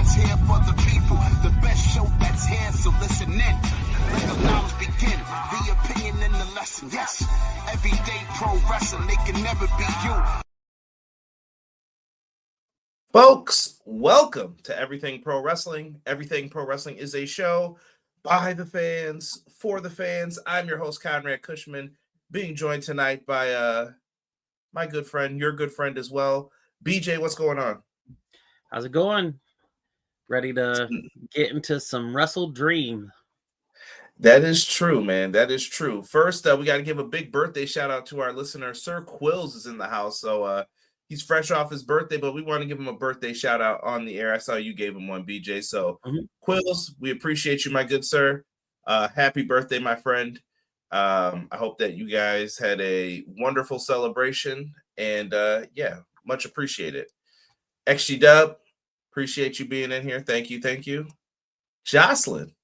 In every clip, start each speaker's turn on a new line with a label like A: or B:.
A: that's here for the people. The best show that's here, so listen in. Let the knowledge begin. The opinion and the lesson. Yes, everyday pro wrestling, they can never be you.
B: Folks, welcome to Everything Pro Wrestling. Everything Pro Wrestling is a show by the fans, for the fans. I'm your host, Conrad Cushman, being joined tonight by my good friend, your good friend as well. BJ, what's going on?
C: How's it going? Ready to get into some WrestleDream.
B: That is true, man. That is true. First, we got to give a big birthday shout out to our listener. Sir Quills is in the house, so he's fresh off his birthday, but we want to give him a birthday shout out on the air. I saw you gave him one, BJ. So, Quills, we appreciate you, my good sir. Happy birthday, my friend. I hope that you guys had a wonderful celebration, and yeah, much appreciated. XG Dub, appreciate you being in here. Thank you, thank you. Jocelyn,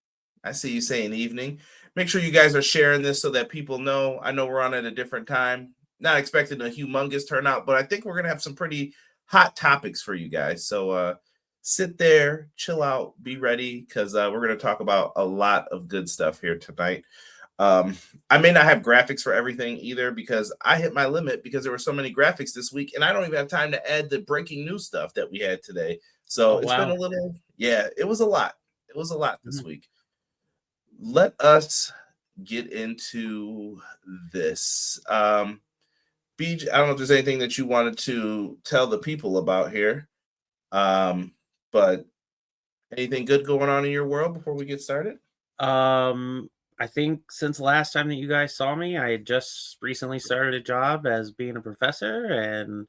B: I see you saying evening. Make sure you guys are sharing this so that people know. I know we're on at a different time. Not expecting a humongous turnout, but I think we're going to have some pretty hot topics for you guys. So sit there, chill out, be ready, because we're going to talk about a lot of good stuff here tonight. I may not have graphics for everything either because I hit my limit because there were so many graphics this week, and I don't even have time to add the breaking news stuff that we had today. So it's been a little, it was a lot. It was a lot this week. Let us get into this. BJ, I don't know if there's anything that you wanted to tell the people about here, but anything good going on in your world before we get started?
C: I think since the last time that you guys saw me, I had just recently started a job as being a professor, and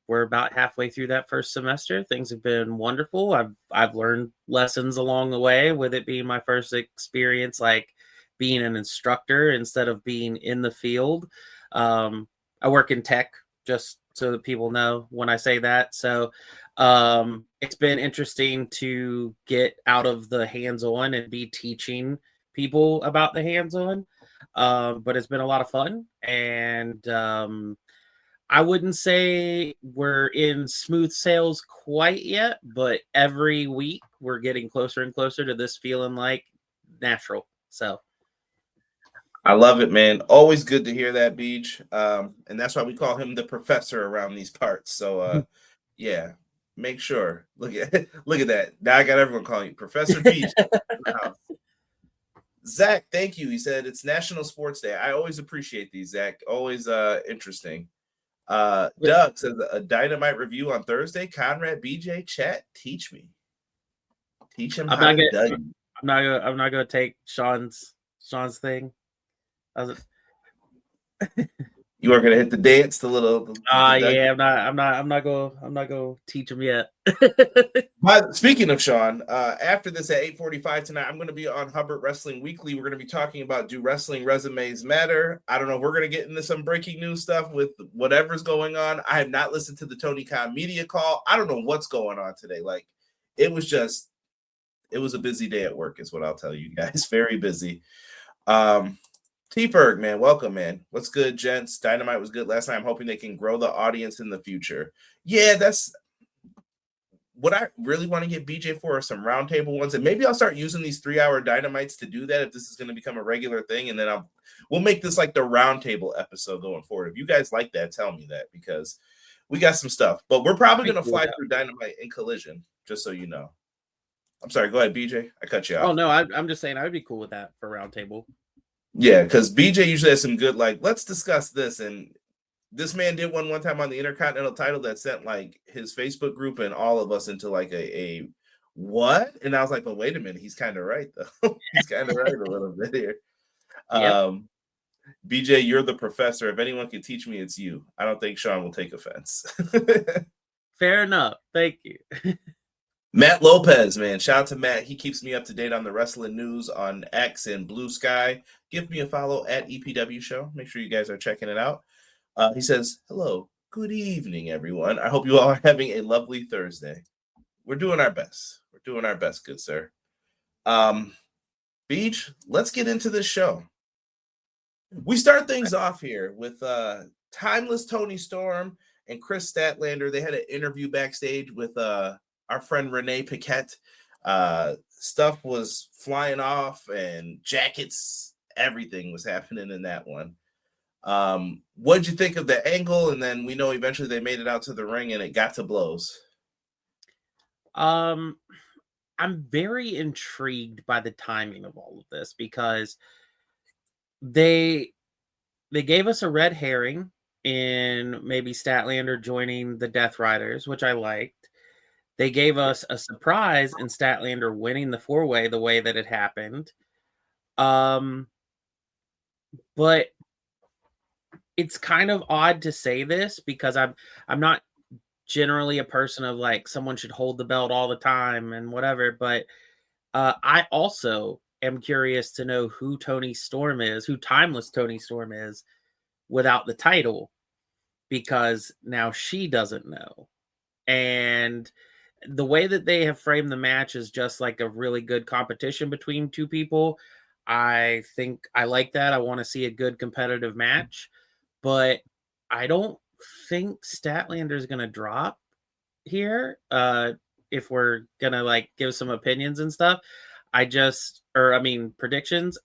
C: we're about halfway through that first semester. Things have been wonderful. I've learned lessons along the way, with it being my first experience, like being an instructor instead of being in the field. I work in tech, just so that people know when I say that. So it's been interesting to get out of the hands-on and be teaching people about the hands-on. But it's been a lot of fun, and I wouldn't say we're in smooth sailing quite yet, but every week we're getting closer and closer to this feeling like natural. So
B: I love it, man. Always good to hear that, Beach. And that's why we call him the professor around these parts. So yeah, make sure. Look at that. Now I got everyone calling you Professor Beach. Zach, thank you. He said it's National Sports Day. I always appreciate these, Zach. Always interesting. Doug says a Dynamite review on Thursday. Conrad, BJ, chat, teach me. Teach him how to Doug.
C: I'm not gonna take Sean's thing.
B: You weren't gonna hit the dance, the little.
C: Yeah, I'm not gonna teach him yet.
B: But speaking of Sean, after this at 8:45 tonight, I'm going to be on Hubbard Wrestling Weekly. We're going to be talking about, do wrestling resumes matter? I don't know. We're going to get into some breaking news stuff with whatever's going on. I have not listened to the Tony Khan media call. I don't know what's going on today. Like, it was a busy day at work, is what I'll tell you guys. Very busy. T-Berg, man, welcome, man. What's good, gents? Dynamite was good last night. I'm hoping they can grow the audience in the future. Yeah, that's what I really want to get BJ for, are some roundtable ones, and maybe I'll start using these 3-hour Dynamites to do that if this is going to become a regular thing, and then we'll make this like the roundtable episode going forward. If you guys like that, tell me that, because we got some stuff, but we're probably going to fly through Dynamite in Collision, just so you know. I'm sorry, go ahead, BJ. I cut you off.
C: Oh no, I'm just saying I would be cool with that for roundtable.
B: Yeah, because BJ usually has some good, like, let's discuss this, and this man did one time on the Intercontinental title that sent like his Facebook group and all of us into like a what? And I was like, well, wait a minute, he's kind of right though. He's kind of right a little bit here. Yep. BJ, you're the professor. If anyone can teach me, it's you. I don't think Sean will take offense.
C: Fair enough. Thank you.
B: Matt Lopez, man. Shout out to Matt. He keeps me up to date on the wrestling news on X and Blue Sky. Give me a follow at EPW Show. Make sure you guys are checking it out. He says, hello, good evening, everyone. I hope you all are having a lovely Thursday. We're doing our best. We're doing our best, good sir. Beach, let's get into this show. We start things off here with Timeless Tony Storm and Chris Statlander. They had an interview backstage with our friend Renee Paquette. Stuff was flying off and jackets, everything was happening in that one. What'd you think of the angle? And then we know eventually they made it out to the ring and it got to blows.
C: I'm very intrigued by the timing of all of this because they gave us a red herring in maybe Statlander joining the Death Riders, which I liked. They gave us a surprise in Statlander winning the 4-way the way that it happened. But it's kind of odd to say this because I'm not generally a person of like someone should hold the belt all the time and whatever, but I also am curious to know who Tony Storm is, who Timeless Tony Storm is without the title, because now she doesn't know. And the way that they have framed the match is just like a really good competition between two people. I think I like that. I want to see a good competitive match, but I don't think Statlander is going to drop here. If we're going to like give some opinions and stuff, predictions.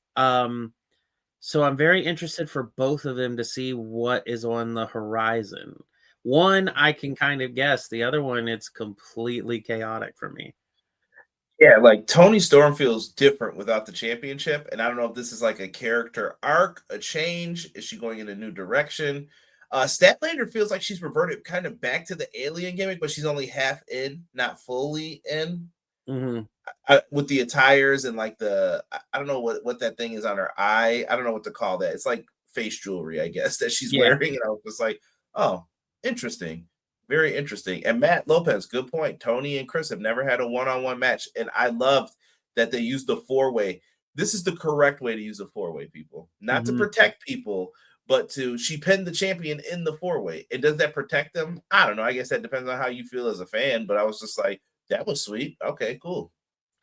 C: So I'm very interested for both of them to see what is on the horizon. One, I can kind of guess. The other one, it's completely chaotic for me.
B: Yeah, like Tony Storm feels different without the championship. And I don't know if this is like a character arc, a change. Is she going in a new direction? Statlander feels like she's reverted kind of back to the alien gimmick, but she's only half in, not fully in.
C: Mm-hmm.
B: With the attires and like I don't know what that thing is on her eye. I don't know what to call that. It's like face jewelry, I guess, that she's wearing. And I was just like, oh, interesting. Very interesting. And Matt Lopez, good point. Tony and Chris have never had a one-on-one match. And I loved that they used the 4-way. This is the correct way to use a 4-way, people. Not to protect people, but she pinned the champion in the 4-way. And does that protect them? I don't know. I guess that depends on how you feel as a fan. But I was just like, that was sweet. Okay, cool.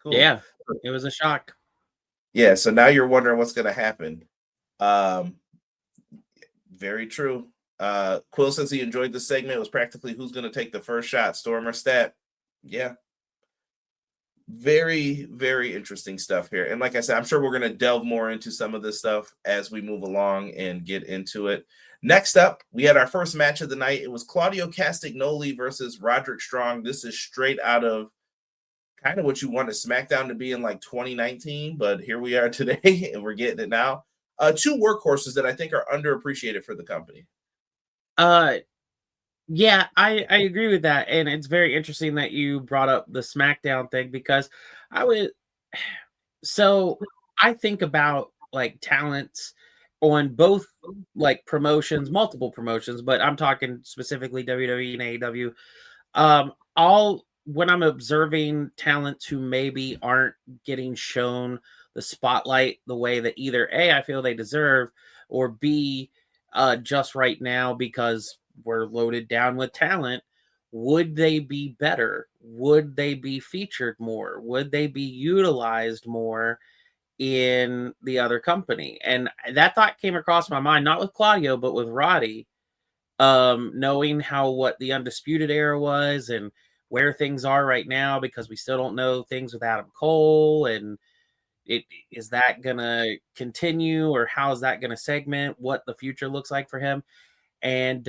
C: Yeah, it was a shock.
B: Yeah, so now you're wondering what's going to happen. Very true. Quill says he enjoyed the segment. It was practically who's going to take the first shot, Storm or Stat. Yeah. Very, very interesting stuff here. And like I said, I'm sure we're going to delve more into some of this stuff as we move along and get into it. Next up, we had our first match of the night. It was Claudio Castagnoli versus Roderick Strong. This is straight out of kind of what you wanted SmackDown to be in like 2019, but here we are today and we're getting it now. Two workhorses that I think are underappreciated for the company.
C: Yeah, I agree with that. And it's very interesting that you brought up the SmackDown thing because I think about like talents on both like promotions, multiple promotions, but I'm talking specifically WWE and AEW. When I'm observing talents who maybe aren't getting shown the spotlight the way that either A, I feel they deserve, or B, just right now because we're loaded down with talent, would they be better? Would they be featured more? Would they be utilized more in the other company? And that thought came across my mind, not with Claudio, but with Roddy, knowing what the Undisputed Era was and where things are right now, because we still don't know things with Adam Cole, and is that gonna continue, or how is that gonna segment what the future looks like for him? And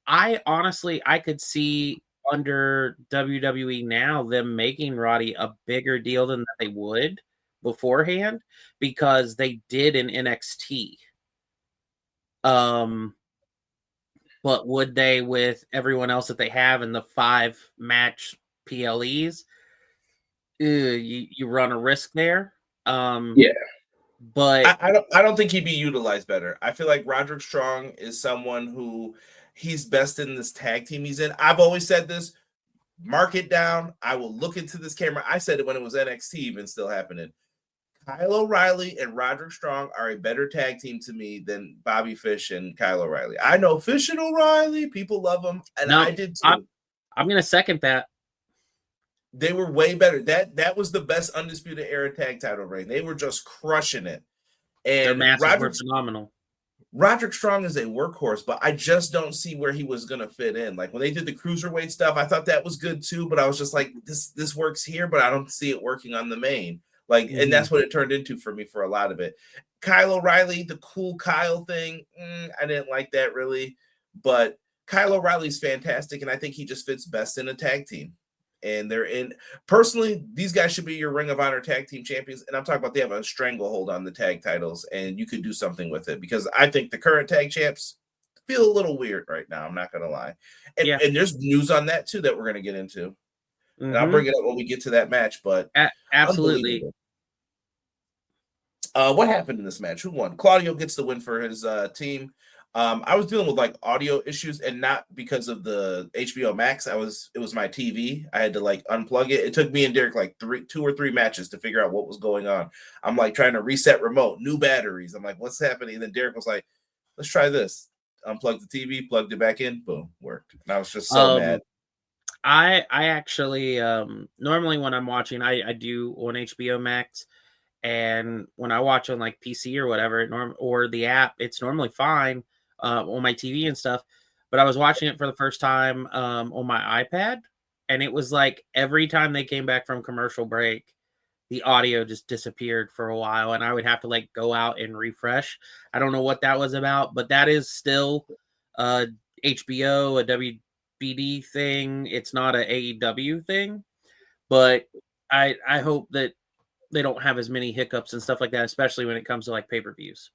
C: I honestly could see under WWE now them making Roddy a bigger deal than they would beforehand, because they did in NXT. But would they with everyone else that they have in the 5-match PLEs? You run a risk there.
B: Yeah,
C: but
B: I don't think he'd be utilized better. I feel like Roderick Strong is someone who he's best in this tag team he's in. I've always said this. Mark it down. I will look into this camera. I said it when it was NXT even still happening. Kyle O'Reilly and Roderick Strong are a better tag team to me than Bobby Fish and Kyle O'Reilly. I know Fish and O'Reilly, people love them, and I did too.
C: I'm going to second that.
B: They were way better. That was the best Undisputed Era tag title reign. They were just crushing it. And
C: their matches were phenomenal.
B: Roderick Strong is a workhorse, but I just don't see where he was gonna fit in. Like when they did the cruiserweight stuff, I thought that was good too, but I was just like, this works here, but I don't see it working on the main. Like, and
C: Mhm.
B: that's what it turned into for me for a lot of it. Kyle O'Reilly, the cool Kyle thing, I didn't like that really, but Kyle O'Reilly's fantastic, and I think he just fits best in a tag team. And they're in personally, these guys should be your Ring of Honor tag team champions. And I'm talking about they have a stranglehold on the tag titles, and you could do something with it because I think the current tag champs feel a little weird right now. I'm not gonna lie. And
C: Yeah.
B: and there's news on that too that we're gonna get into. And I'll
C: Mhm.
B: bring it up when we get to that match, but
C: Absolutely.
B: unbelievable. What happened in this match? Who won? Claudio gets the win for his team. I was dealing with like audio issues, and not because of the HBO Max. It was my TV. I had to like unplug it. It took me and Derek like 2 or 3 matches to figure out what was going on. I'm like trying to reset remote, new batteries. I'm like, what's happening? And then Derek was like, let's try this. Unplugged the TV, plugged it back in, boom, worked. And I was just so mad.
C: Um, I actually normally when I'm watching, I do on HBO Max, and when I watch on like PC or whatever, or the app, it's normally fine on my TV and stuff. But I was watching it for the first time on my iPad, and it was like every time they came back from commercial break, the audio just disappeared for a while, and I would have to like go out and refresh. I don't know what that was about, but that is still a HBO, a WBD thing. It's not a AEW thing, but I hope that they don't have as many hiccups and stuff like that, especially when it comes to like pay-per-views.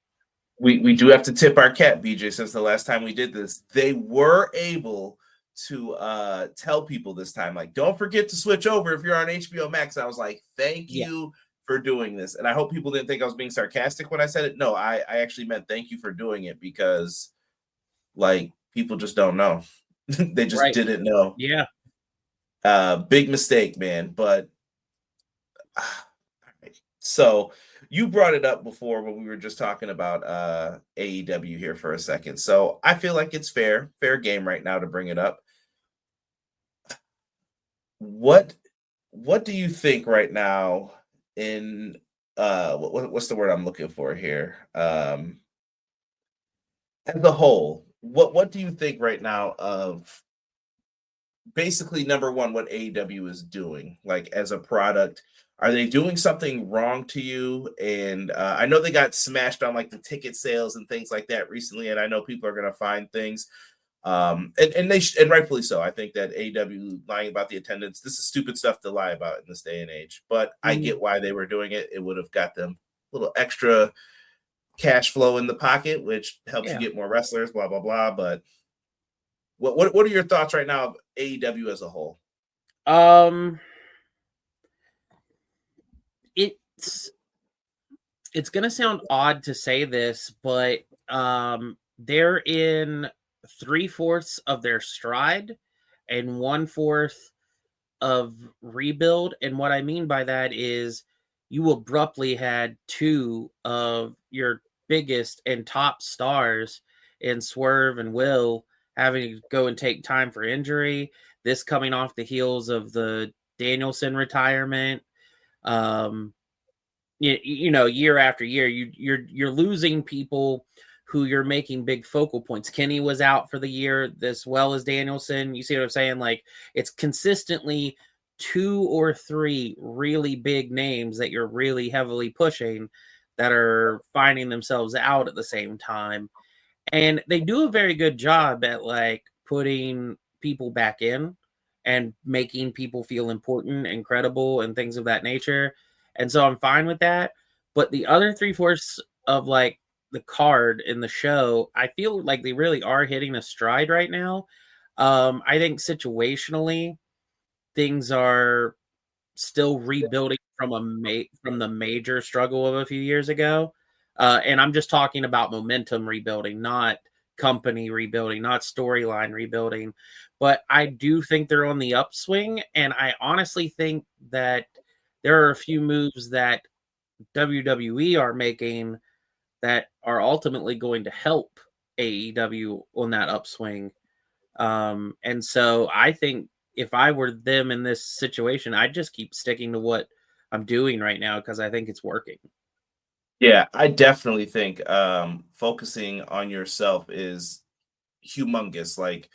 B: We do have to tip our cap, BJ, since the last time we did this. They were able to tell people this time, like, don't forget to switch over if you're on HBO Max. I was like, thank
C: Yeah,
B: you for doing this. And I hope people didn't think I was being sarcastic when I said it. No, I actually meant thank you for doing it because like people just don't know. They just
C: right.
B: didn't know.
C: Yeah.
B: Big mistake, man. But so you brought it up before when we were just talking about AEW here for a second. So I feel like it's fair game right now to bring it up. What what do you think right now in what's the word I'm looking for here? As a whole, what do you think right now of basically number one, what AEW is doing, like as a product? Are they doing something wrong to you? And I know they got smashed on like the ticket sales and things like that recently, and I know people are going to find things. And rightfully so. I think that AEW lying about the attendance, this is stupid stuff to lie about in this day and age. But I
C: Mhm.
B: get why they were doing it. It would have got them a little extra cash flow in the pocket, which helps you
C: Yeah.
B: get more wrestlers, blah blah blah. But what are your thoughts right now of AEW as a whole?
C: Um, it's it's gonna sound odd to say this, but they're in 3/4 of their stride and 1/4 of rebuild. And what I mean by that is you abruptly had two of your biggest and top stars in Swerve and Will having to go and take time for injury. This coming off the heels of the Danielson retirement. Um, you know, year after year, you're losing people who you're making big focal points. Kenny was out for the year as well as Danielson. You see what I'm saying? Like it's consistently 2 or 3 really big names that you're really heavily pushing that are finding themselves out at the same time. And they do a very good job at like putting people back in and making people feel important and credible and things of that nature. And so I'm fine with that. But the other 3/4 of like the card in the show, I feel like they really are hitting a stride right now. I think situationally, things are still rebuilding from from the major struggle of a few years ago. And I'm just talking about momentum rebuilding, not company rebuilding, not storyline rebuilding. But I do think they're on the upswing, and I honestly think that there are a few moves that WWE are making that are ultimately going to help AEW on that upswing. And so I think if I were them in this situation, I'd just keep sticking to what I'm doing right now because I think it's working.
B: Yeah, I definitely think focusing on yourself is humongous. Like,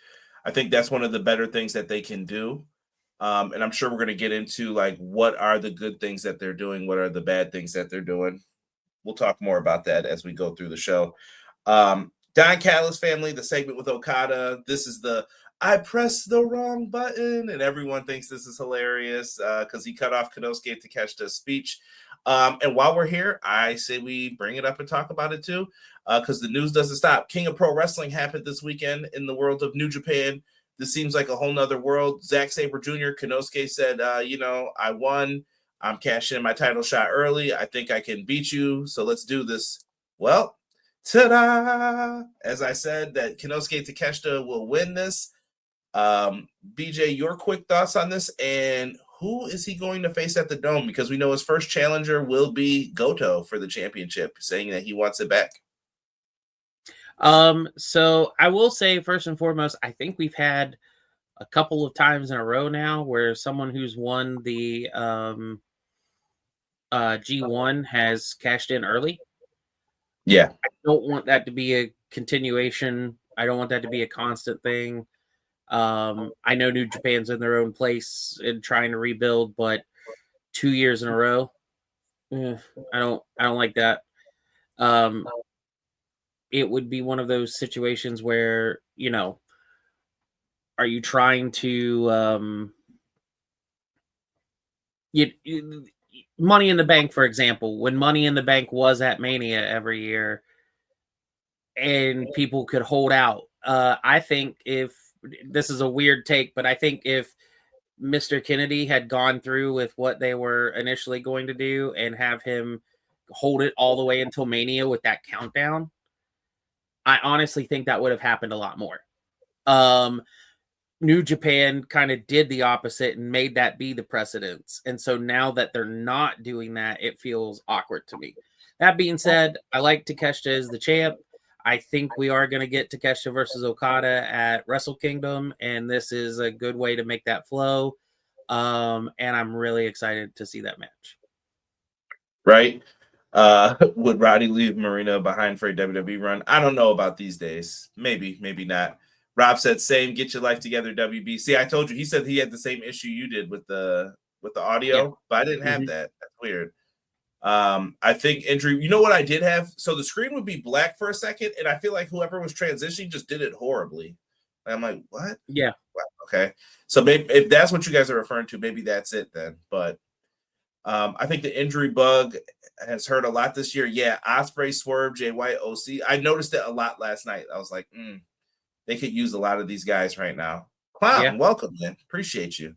B: I think that's one of the better things that they can do. And I'm sure we're going to get into like what are the good things that they're doing, what are the bad things that they're doing. We'll talk more about that as we go through the show. Don Callis family, the segment with Okada. This is the I pressed the wrong button, and everyone thinks this is hilarious because he cut off Konosuke Takeshita's speech. And while we're here, I say we bring it up and talk about it too, because the news doesn't stop. King of Pro Wrestling happened this weekend in the world of New Japan. This seems like a whole nother world. Zack Sabre Jr., Konosuke said, I won. I'm cashing in my title shot early. I think I can beat you. So let's do this. Well, ta-da! As I said, that Konosuke Takeshita will win this. BJ, your quick thoughts on this, and who is he going to face at the Dome? Because we know his first challenger will be Goto for the championship, saying that he wants it back.
C: So I will say first and foremost, I think we've had a couple of times in a row now where someone who's won the G1 has cashed in early.
B: Yeah.
C: I don't want that to be a continuation. I don't want that to be a constant thing. I know New Japan's in their own place in trying to rebuild, but 2 years in a row, I don't like that. It would be one of those situations where, are you trying to Money in the Bank, for example, when Money in the Bank was at Mania every year and people could hold out. I think if this is a weird take, but I think if Mr. Kennedy had gone through with what they were initially going to do and have him hold it all the way until Mania with that countdown, I honestly think that would have happened a lot more. New Japan kind of did the opposite and made that be the precedence. And so now that they're not doing that, it feels awkward to me. That being said, I like Takeshita as the champ. I think we are going to get Takeshita versus Okada at Wrestle Kingdom, and this is a good way to make that flow. And I'm really excited to see that match.
B: Right? Would Roddy leave Marina behind for a WWE run? I don't know about these days. Maybe, maybe not. Rob said, "Same. Get your life together, WB." See, I told you. He said he had the same issue you did with the audio,
C: Yeah.
B: but I didn't have that. That's weird. I think injury. You know what I did have? So the screen would be black for a second, and I feel like whoever was transitioning just did it horribly. And I'm like, what?
C: Yeah.
B: Wow, okay. So maybe if that's what you guys are referring to, maybe that's it then. But I think the injury bug has hurt a lot this year. Yeah, Ospreay, Swerve, Jay White, OC. I noticed it a lot last night. I was like, they could use a lot of these guys right now. Clown,
C: Yeah.
B: welcome, man. Appreciate you.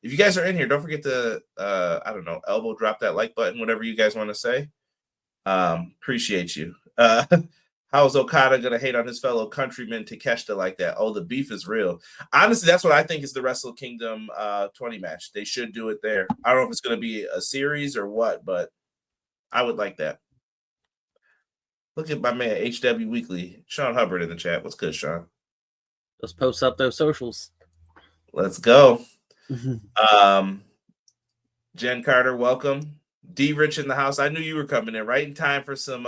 B: If you guys are in here, don't forget to, I don't know, elbow drop that like button, whatever you guys want to say. Appreciate you. How is Okada going to hate on his fellow countryman Takeshita like that? Oh, the beef is real. Honestly, that's what I think is the Wrestle Kingdom 20 match. They should do it there. I don't know if it's going to be a series or what, but I would like that. Look at my man, HW Weekly, Sean Hubbard in the chat. What's good, Sean?
C: Let's post up those socials.
B: Let's go. Jen Carter, welcome. D Rich in the house. I knew you were coming in right in time for some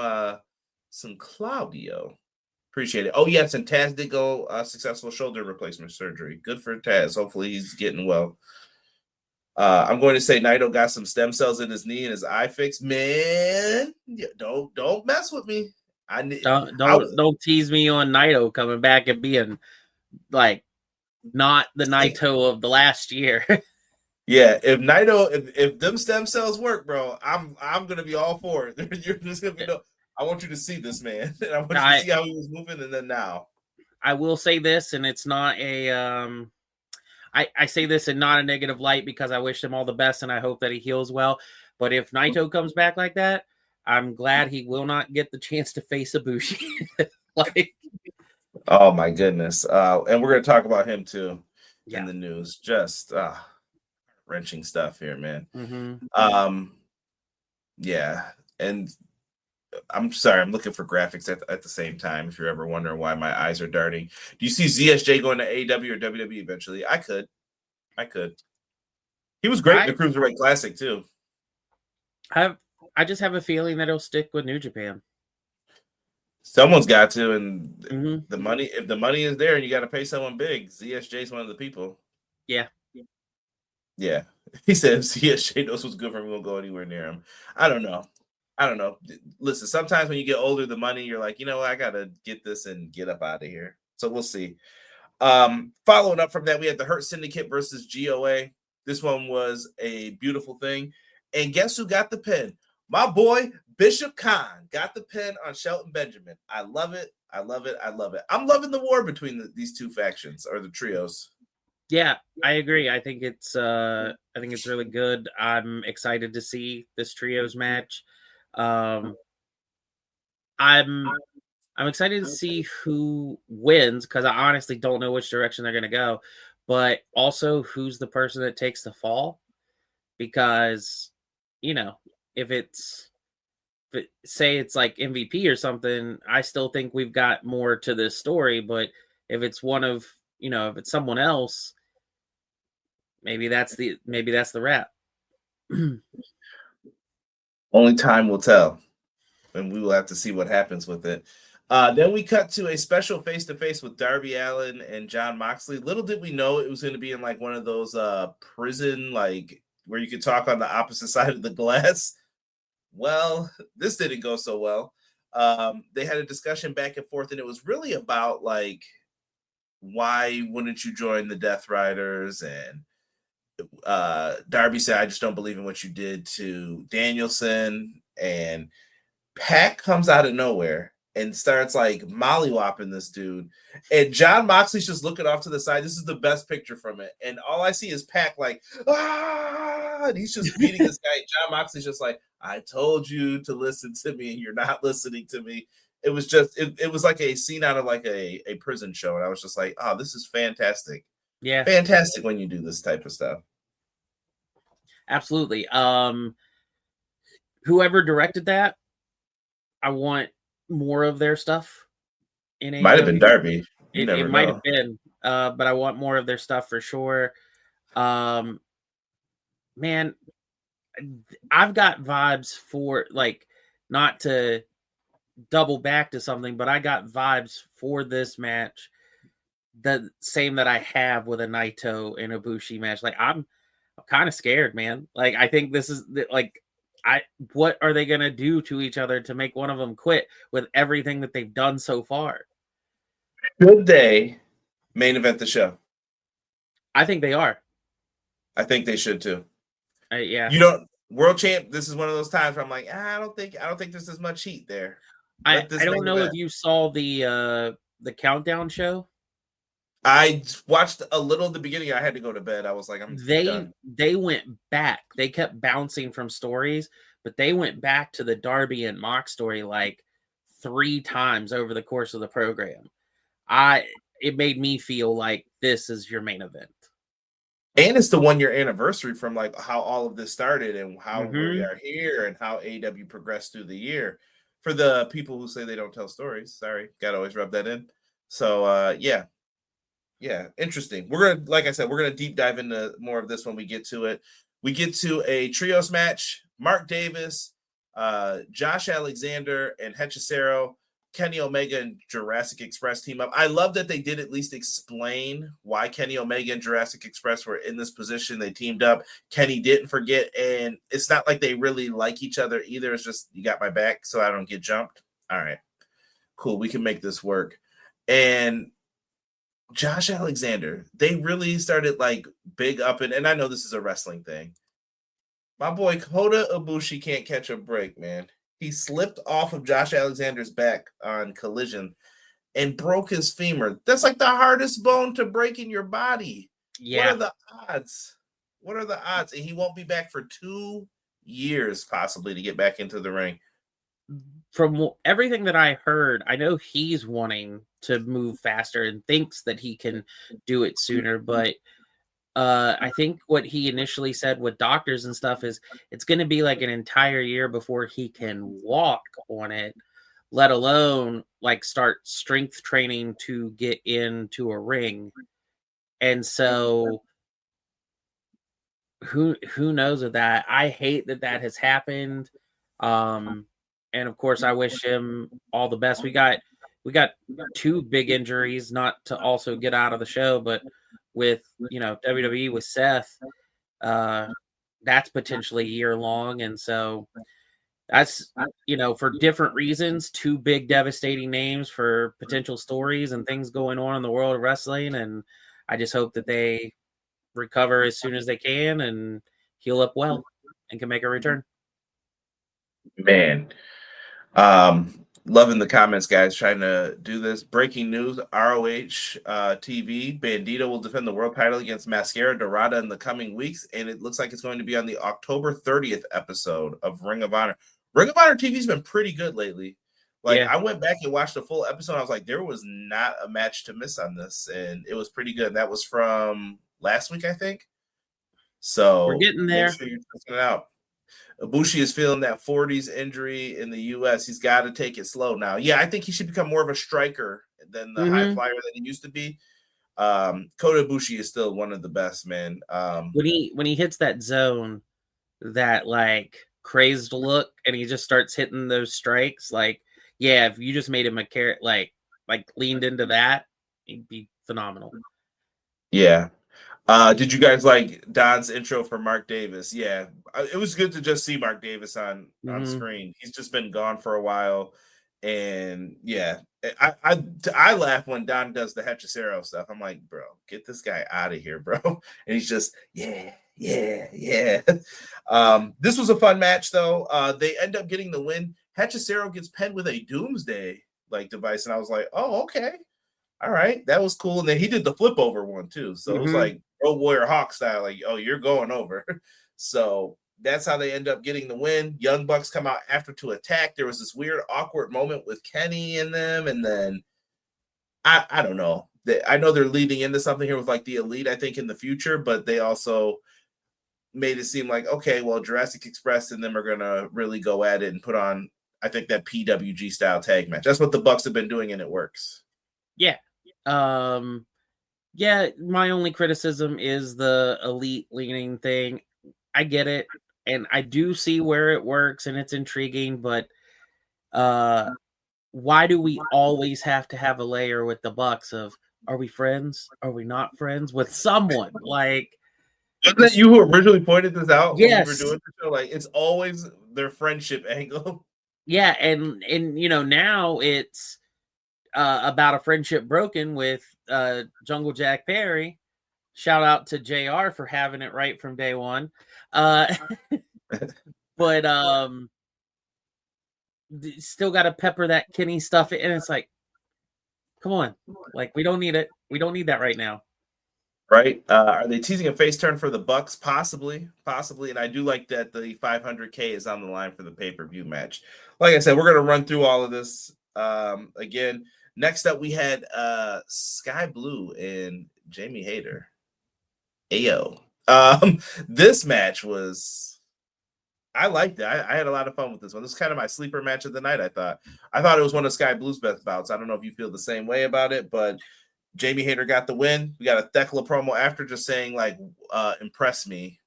B: Claudio. Appreciate it. Oh yes, and Taz did go successful shoulder replacement surgery. Good for Taz. Hopefully he's getting well. I'm going to say Naito got some stem cells in his knee and his eye fixed. Man, don't mess with me.
C: Don't tease me on Naito coming back and being like not the Naito of the last year.
B: Yeah, if Naito, if them stem cells work, bro, I'm gonna be all for it. You're just gonna be I want you to see this man. And I want you to see how he was moving, and then now.
C: I will say this, and it's not a I say this in not a negative light because I wish him all the best and I hope that he heals well. But if Naito comes back like that, I'm glad he will not get the chance to face Ibushi.
B: Oh my goodness. And we're gonna talk about him too in the news. Just wrenching stuff here, man. Yeah, and I'm sorry, I'm looking for graphics at the same time. If you're ever wondering why my eyes are darting, do you see ZSJ going to AEW or WWE eventually? I could. He was great in the Cruiserweight Classic too.
C: I I just have a feeling that he'll stick with New Japan.
B: Someone's got to, and
C: Mm-hmm.
B: the money. If the money is there, and you got to pay someone big, ZSJ is one of the people.
C: Yeah.
B: Yeah, he said if ZSJ knows what's good for him, we won't go anywhere near him. I don't know. Listen, sometimes when you get older, the money, you're like, you know what, I gotta get this and get up out of here. So we'll see. Following up from that, we had the Hurt Syndicate versus GOA. This one was a beautiful thing. And guess who got the pin? My boy, Bishop Khan, got the pin on Shelton Benjamin. I love it. I love it. I love it. I'm loving the war between these two factions, or the trios.
C: Yeah, I agree. I think it's really good. I'm excited to see this trios match. I'm excited to see who wins, because I honestly don't know which direction they're going to go, but also who's the person that takes the fall, because if say it's like MVP or something, I still think we've got more to this story. But if it's if it's someone else, maybe that's the wrap.
B: Only time will tell, and we will have to see what happens with it. Then we cut to a special face-to-face with Darby Allin and Jon Moxley. Little did we know it was going to be in like one of those prison, like where you could talk on the opposite side of the glass. Well, this didn't go so well. They had a discussion back and forth, and it was really about like, why wouldn't you join the Death Riders? And Darby said, I just don't believe in what you did to Danielson. And Pac comes out of nowhere and starts like mollywopping this dude. And Jon Moxley's just looking off to the side. This is the best picture from it. And all I see is Pac like, ah, and he's just beating this guy. Jon Moxley's just like, I told you to listen to me, and you're not listening to me. It was just, it was like a scene out of like a prison show. And I was just like, oh, this is fantastic.
C: Yeah.
B: Fantastic when you do this type of stuff.
C: Absolutely. Whoever directed that, I want more of their stuff in AEW.
B: Might have been Darby.
C: It might have been, but I want more of their stuff for sure. Man, I've got vibes for, like, not to double back to something, but I got vibes for this match the same that I have with a Naito and Ibushi match. Like, I'm kind of scared, man. Like, I think this is like, what are they gonna do to each other to make one of them quit with everything that they've done so far?
B: Should they main event the show?
C: I think they are.
B: I think they should too.
C: Yeah.
B: You don't world champ. This is one of those times where I'm like, I don't think there's as much heat there.
C: I don't know if you saw the countdown show.
B: I watched a little at the beginning. I had to go to bed. I was like, done.
C: They went back. They kept bouncing from stories, but they went back to the Darby and Mox story like 3 times over the course of the program. It made me feel like this is your main event.
B: And it's the 1-year anniversary from like how all of this started and how we are here and how AEW progressed through the year. For the people who say they don't tell stories, sorry, gotta always rub that in. So yeah, interesting. We're gonna, like I said, we're gonna deep dive into more of this when we get to it. We get to a trios match: Mark Davis, Josh Alexander, and Hechicero. Kenny Omega and Jurassic Express team up. I love that they did at least explain why Kenny Omega and Jurassic Express were in this position. They teamed up. Kenny didn't forget, and it's not like they really like each other either. It's just, you got my back so I don't get jumped. All right, cool. We can make this work. And Josh Alexander, they really started like big up, and I know this is a wrestling thing. My boy Kota Ibushi can't catch a break, man. He slipped off of Josh Alexander's back on Collision and broke his femur. That's like the hardest bone to break in your body. Yeah. What are the odds? What are the odds? And he won't be back for 2 years, possibly, to get back into the ring.
C: From everything that I heard, I know he's wanting to move faster and thinks that he can do it sooner, but I think what he initially said with doctors and stuff is it's going to be like an entire year before he can walk on it, let alone like start strength training to get into a ring. And so who knows of that? I hate that has happened. And of course, I wish him all the best. We got 2 big injuries, not to also get out of the show, but with WWE with Seth, that's potentially year long, and so that's for different reasons, 2 big devastating names for potential stories and things going on in the world of wrestling, and I just hope that they recover as soon as they can and heal up well and can make a return.
B: Man, loving the comments, guys. Trying to do this. Breaking news: ROH TV. Bandito will defend the world title against Mascara Dorada in the coming weeks, and it looks like it's going to be on the October 30th episode of Ring of Honor. Ring of Honor TV's been pretty good lately. Like,
C: Yeah.
B: I went back and watched the full episode. I was like, there was not a match to miss on this, and it was pretty good. That was from last week, I think. So
C: We're getting there.
B: Make sure you're checking it out. Ibushi is feeling that 40s injury in the U.S. He's got to take it slow now. Yeah, I think he should become more of a striker than the high flyer that he used to be. Kota Ibushi is still one of the best, man.
C: When he hits that zone, that like crazed look, and he just starts hitting those strikes, like, yeah, if you just made him a carrot, like leaned into that, he'd be phenomenal.
B: Yeah. Did you guys like Don's intro for Mark Davis? Yeah, it was good to just see Mark Davis on screen. He's just been gone for a while, and yeah, I laugh when Don does the Hechicero stuff. I'm like, bro, get this guy out of here, bro. And he's just yeah. This was a fun match though. They end up getting the win. Hechicero gets pinned with a Doomsday device, and I was like, oh, okay. All right, that was cool. And then he did the flip over one too. So it was like Road Warrior Hawk style, like, oh, you're going over. So that's how they end up getting the win. Young Bucks come out after to attack. There was this weird, awkward moment with Kenny and them. And then I don't know. I know they're leading into something here with like the Elite, I think, in the future, but they also made it seem like, okay, well, Jurassic Express and them are going to really go at it and put on, I think, that PWG style tag match. That's what the Bucks have been doing, and it works.
C: Yeah. Yeah, my only criticism is the Elite leaning thing. I get it, and I do see where it works, and it's intriguing, but why do we always have to have a layer with the Bucks of, are we friends? Are we not friends with someone? Like,
B: wasn't that you who originally pointed this out?
C: Yes.
B: When we were doing the show? Like, it's always their friendship angle.
C: Yeah, and now it's about a friendship broken with Jungle Jack Perry. Shout out to JR for having it right from day one. But still got to pepper that Kenny stuff in. And it's like, come on. Like, we don't need it. We don't need that right now.
B: Right. Are they teasing a face turn for the Bucks? Possibly. And I do like that the 500K is on the line for the pay-per-view match. Like I said, we're going to run through all of this again. Next up, we had Sky Blue and Jamie Hayter. Ayo. This match was, I liked it. I had a lot of fun with this one. This is kind of my sleeper match of the night, I thought. I thought it was one of Sky Blue's best bouts. I don't know if you feel the same way about it, but Jamie Hayter got the win. We got a Thekla promo after just saying, like, impress me.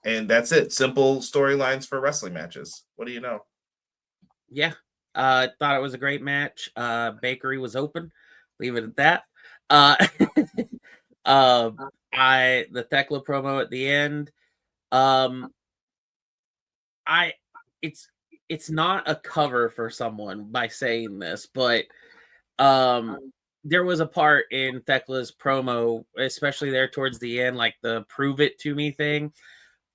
B: And that's it. Simple storylines for wrestling matches. What do you know?
C: Yeah. Thought it was a great match. Bakery was open. Leave it at that. The Thekla promo at the end. It's not a cover for someone by saying this, but there was a part in Thekla's promo, especially there towards the end, like the "prove it to me" thing,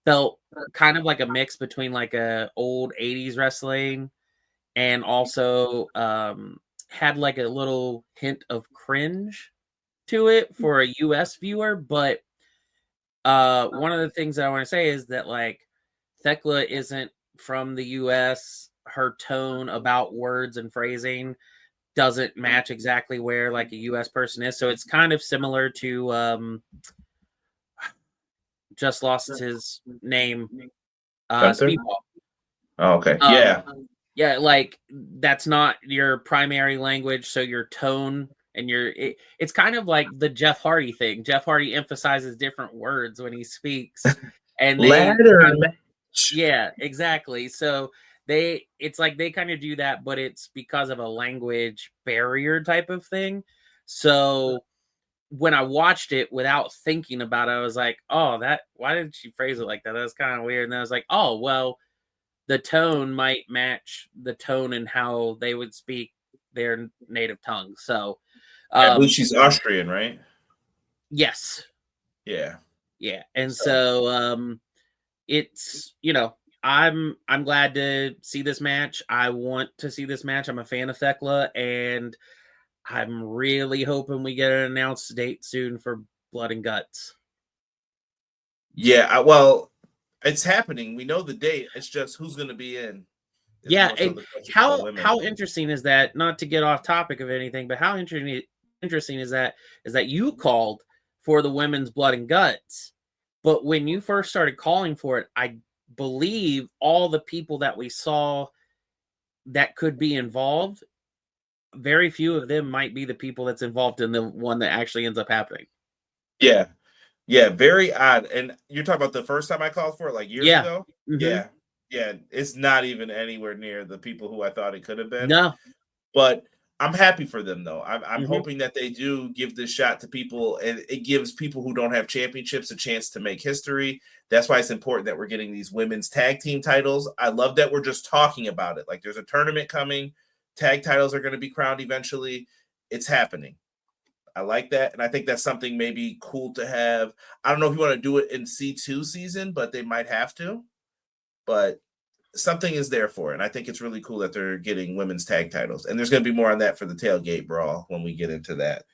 C: felt kind of like a mix between like a old 80s wrestling and also had like a little hint of cringe to it for a US viewer. But one of the things that I want to say is that, like, Thekla isn't from the US. Her tone about words and phrasing doesn't match exactly where like a US person is. So it's kind of similar to just lost his name, Speedball.
B: Oh, okay.
C: Yeah, like, that's not your primary language, so your tone and it's kind of like the Jeff Hardy thing. Jeff Hardy emphasizes different words when he speaks, and
B: ladder match.
C: Yeah, exactly. So it's like they kind of do that, but it's because of a language barrier type of thing. So when I watched it without thinking about it, I was like, oh, why did she phrase it like that? That was kind of weird. And I was like, oh, well, the tone might match the tone and how they would speak their native tongue. So,
B: I believe she's Austrian, right?
C: yes.
B: Yeah.
C: Yeah. And so it's, I'm glad to see this match. I want to see this match. I'm a fan of Thekla, and I'm really hoping we get an announced date soon for Blood and Guts.
B: Yeah, well, it's happening. We know the date. It's just who's going to be in.
C: Yeah, and how interesting is that? Not to get off topic of anything, but how interesting is that you called for the women's Blood and Guts, but when you first started calling for it, I believe all the people that we saw that could be involved, very few of them might be the people that's involved in the one that actually ends up happening.
B: Yeah. Yeah, very odd. And you're talking about the first time I called for it, like years ago?
C: Mm-hmm.
B: Yeah. It's not even anywhere near the people who I thought it could have been.
C: No.
B: But I'm happy for them, though. I'm hoping that they do give this shot to people, and it gives people who don't have championships a chance to make history. That's why it's important that we're getting these women's tag team titles. I love that we're just talking about it. Like, there's a tournament coming. Tag titles are going to be crowned eventually. It's happening. I like that, and I think that's something maybe cool to have. I don't know if you want to do it in C2 season, but they might have to. But something is there for it, and I think it's really cool that they're getting women's tag titles. And there's going to be more on that for the Tailgate Brawl when we get into that.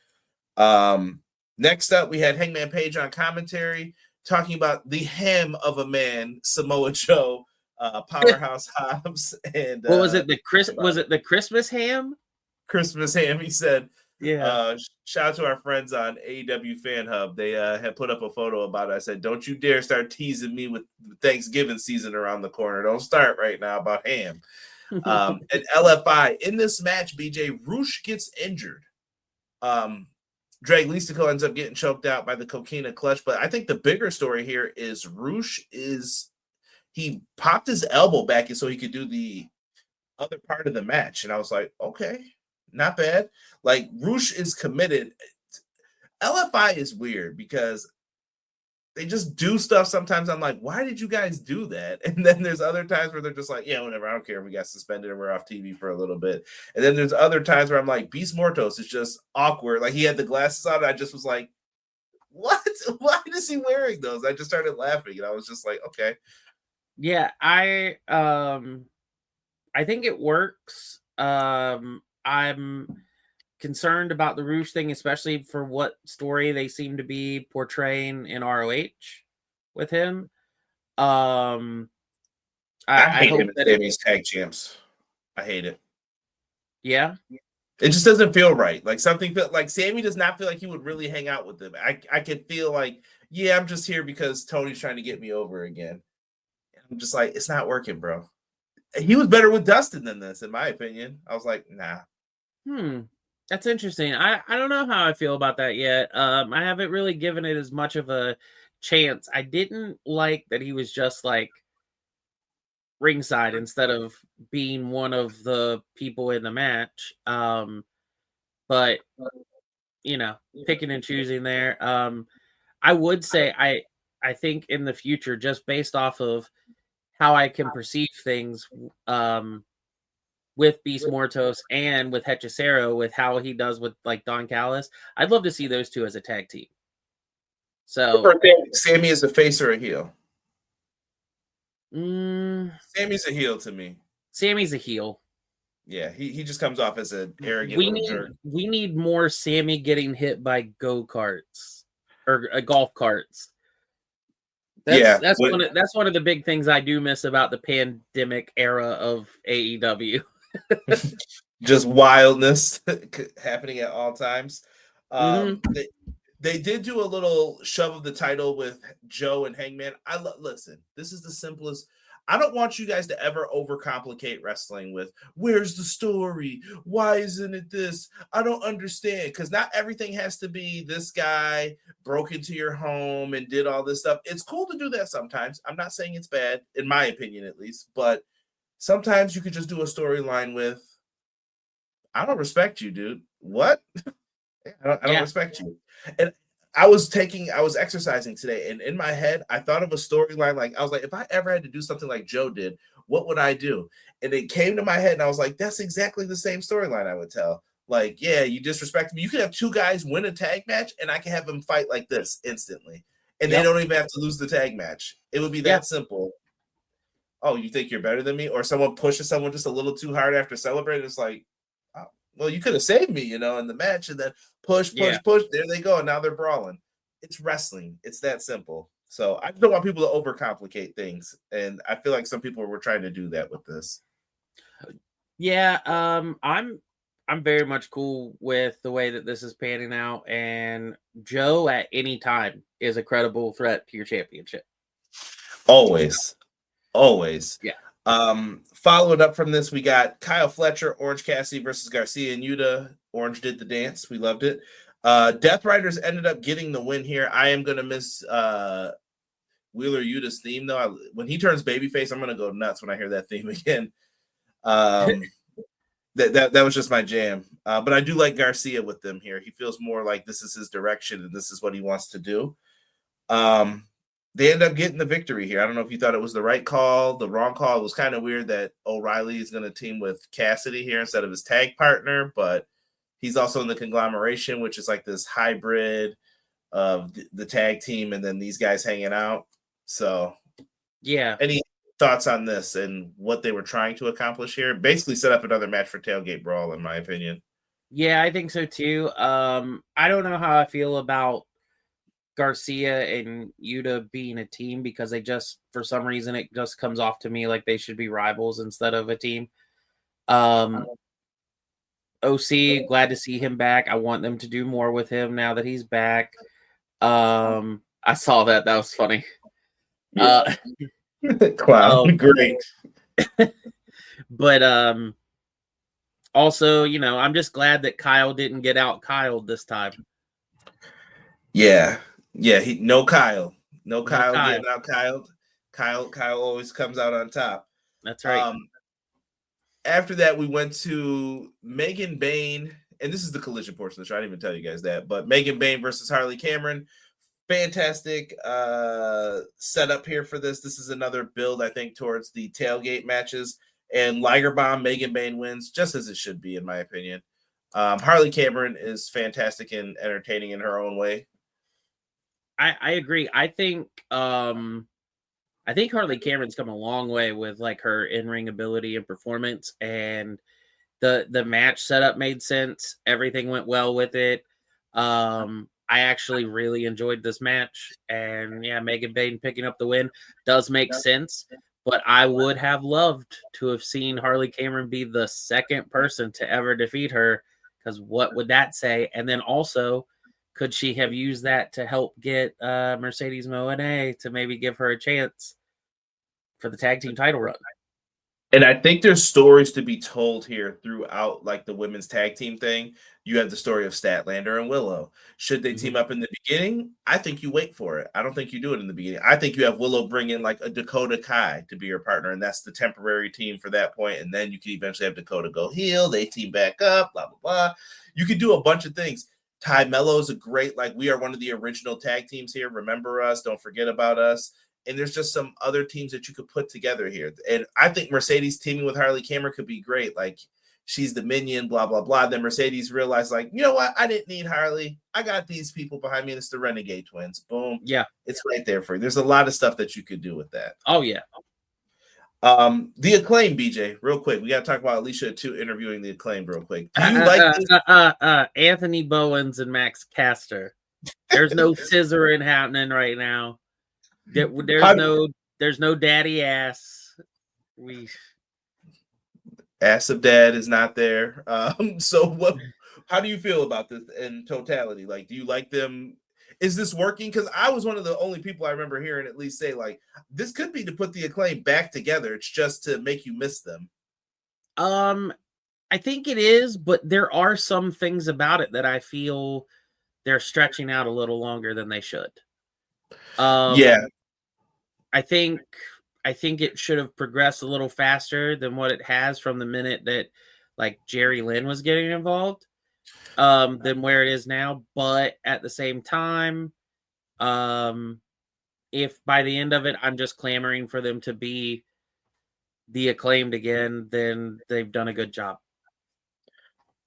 B: Next up, we had Hangman Page on commentary talking about the ham of a man, Samoa Joe, Powerhouse Hobbs, and
C: what was it? Was it the Christmas ham?
B: Christmas ham, he said.
C: Yeah.
B: Shout out to our friends on AEW Fan Hub. They had put up a photo about it. I said, don't you dare start teasing me with Thanksgiving season around the corner. Don't start right now about ham. And LFI, in this match, BJ, Roosh gets injured. Drake Listico ends up getting choked out by the Coquina clutch. But I think the bigger story here is Roosh he popped his elbow back so he could do the other part of the match. And I was like, okay. Not bad. Like, Roosh is committed. LFI is weird because they just do stuff sometimes. I'm like, why did you guys do that? And then there's other times where they're just like, yeah, whatever. I don't care if we got suspended and we're off TV for a little bit. And then there's other times where I'm like, Beast Mortos is just awkward. Like, he had the glasses on. And I just was like, what? Why is he wearing those? I just started laughing. And I was just like, okay.
C: Yeah, I think it works. I'm concerned about the Roosh thing, especially for what story they seem to be portraying in ROH with him. I
B: hate
C: hope
B: him
C: that
B: Sammy's tag champs. I hate it.
C: Yeah.
B: It just doesn't feel right. Like, something like Sammy does not feel like he would really hang out with them. I could feel like, yeah, I'm just here because Tony's trying to get me over again. I'm just like, it's not working, bro. He was better with Dustin than this, in my opinion. I was like, nah.
C: That's interesting. I don't know how I feel about that yet. I haven't really given it as much of a chance. I didn't like that he was just like ringside instead of being one of the people in the match. But picking and choosing there. I would say I think in the future, just based off of how I can perceive things, with Beast Mortos and with Hechicero, with how he does with like Don Callis, I'd love to see those two as a tag team. So
B: Sammy is a face or a heel?
C: Sammy's
B: a heel to me.
C: Sammy's a heel.
B: Yeah, he just comes off as an arrogant little jerk.
C: We need more Sammy getting hit by go-karts or golf carts. That's one of the big things I do miss about the pandemic era of AEW.
B: Just wildness happening at all times. They did do a little shove of the title with Joe and Hangman. Listen, this is the simplest. I don't want you guys to ever overcomplicate wrestling with, where's the story? Why isn't it this? I don't understand. Because not everything has to be this guy broke into your home and did all this stuff. It's cool to do that sometimes. I'm not saying it's bad, in my opinion at least, but Sometimes you could just do a storyline with, I don't respect you, dude. What? I don't
C: Yeah.
B: respect you. And I was exercising today, and in my head, I thought of a storyline. Like, I was like, if I ever had to do something like Joe did, what would I do? And it came to my head, and I was like, that's exactly the same storyline I would tell. Like, yeah, you disrespect me. You could have two guys win a tag match, and I can have them fight like this instantly. And they
C: Yep.
B: don't even have to lose the tag match. It would be that simple. Oh, you think you're better than me? Or someone pushes someone just a little too hard after celebrating. It's like, oh, well, you could have saved me, in the match, and then push. There they go. And now they're brawling. It's wrestling. It's that simple. So I don't want people to overcomplicate things. And I feel like some people were trying to do that with this.
C: Yeah, I'm very much cool with the way that this is panning out, and Joe at any time is a credible threat to your championship.
B: Always.
C: Yeah.
B: Following up from this, we got Kyle Fletcher, Orange Cassidy versus Garcia and Yuta. Orange did the dance. We loved it. Death Riders ended up getting the win here. I am gonna miss Wheeler Yuta's theme though. When he turns babyface, I'm gonna go nuts when I hear that theme again. That was just my jam. But I do like Garcia with them here. He feels more like this is his direction and this is what he wants to do. They end up getting the victory here. I don't know if you thought it was the right call, the wrong call. It was kind of weird that O'Reilly is going to team with Cassidy here instead of his tag partner, but he's also in the conglomeration, which is like this hybrid of the tag team and then these guys hanging out. So,
C: yeah.
B: Any thoughts on this and what they were trying to accomplish here? Basically set up another match for Tailgate Brawl, in my opinion.
C: Yeah, I think so too. I don't know how I feel about Garcia and Yuta being a team because they just, for some reason, it just comes off to me like they should be rivals instead of a team. OC, glad to see him back. I want them to do more with him now that he's back. I saw that. That was funny.
B: Clown, great.
C: But also, I'm just glad that Kyle didn't get out Kyled this time.
B: Yeah, no Kyle getting out Kyle always comes out on top.
C: That's right.
B: After that, we went to Megan Bayne, and this is the collision portion of the show. I didn't even tell you guys that, but Megan Bayne versus Harley Cameron. Fantastic setup here for this. This is another build, I think, towards the tailgate matches. And Liger Bomb, Megan Bayne wins, just as it should be, in my opinion. Harley Cameron is fantastic and entertaining in her own way.
C: I agree. I think Harley Cameron's come a long way with like her in-ring ability and performance, and the match setup made sense. Everything went well with it. I actually really enjoyed this match, and yeah, Megan Bayne picking up the win does make sense. But I would have loved to have seen Harley Cameron be the second person to ever defeat her, because what would that say? And then also, could she have used that to help get Mercedes Moné to maybe give her a chance for the tag team title run?
B: And I think there's stories to be told here throughout, like the women's tag team thing. You have the story of Statlander and Willow. Should they team up in the beginning? I think you wait for it. I don't think you do it in the beginning. I think you have Willow bring in like a Dakota Kai to be your partner, and that's the temporary team for that point. And then you can eventually have Dakota go heel. They team back up, blah, blah, blah. You could do a bunch of things. Ty Mello is a great, like, we are one of the original tag teams here. Remember us. Don't forget about us. And there's just some other teams that you could put together here. And I think Mercedes teaming with Harley Cameron could be great. Like, she's the minion, blah, blah, blah. Then Mercedes realized, like, you know what? I didn't need Harley. I got these people behind me, and it's the Renegade Twins. Boom.
C: Yeah.
B: It's right there for you. There's a lot of stuff that you could do with that.
C: Oh, yeah.
B: The Acclaim, BJ, real quick. We got to talk about Alicia 2 interviewing the Acclaim real quick. Do you like this?
C: Anthony Bowens and Max Caster. There's no scissoring happening right now. There's no daddy ass.
B: Ass of dad is not there. So how do you feel about this in totality? Like, do you like them? Is this working? Because I was one of the only people I remember hearing at least say, like, this could be to put the Acclaim back together. It's just to make you miss them.
C: I think it is, but there are some things about it that I feel they're stretching out a little longer than they should.
B: Yeah.
C: I think I think it should have progressed a little faster than what it has from the minute that like Jerry Lynn was getting involved, than where it is now. But at the same time, if by the end of it I'm just clamoring for them to be the Acclaimed again, then they've done a good job.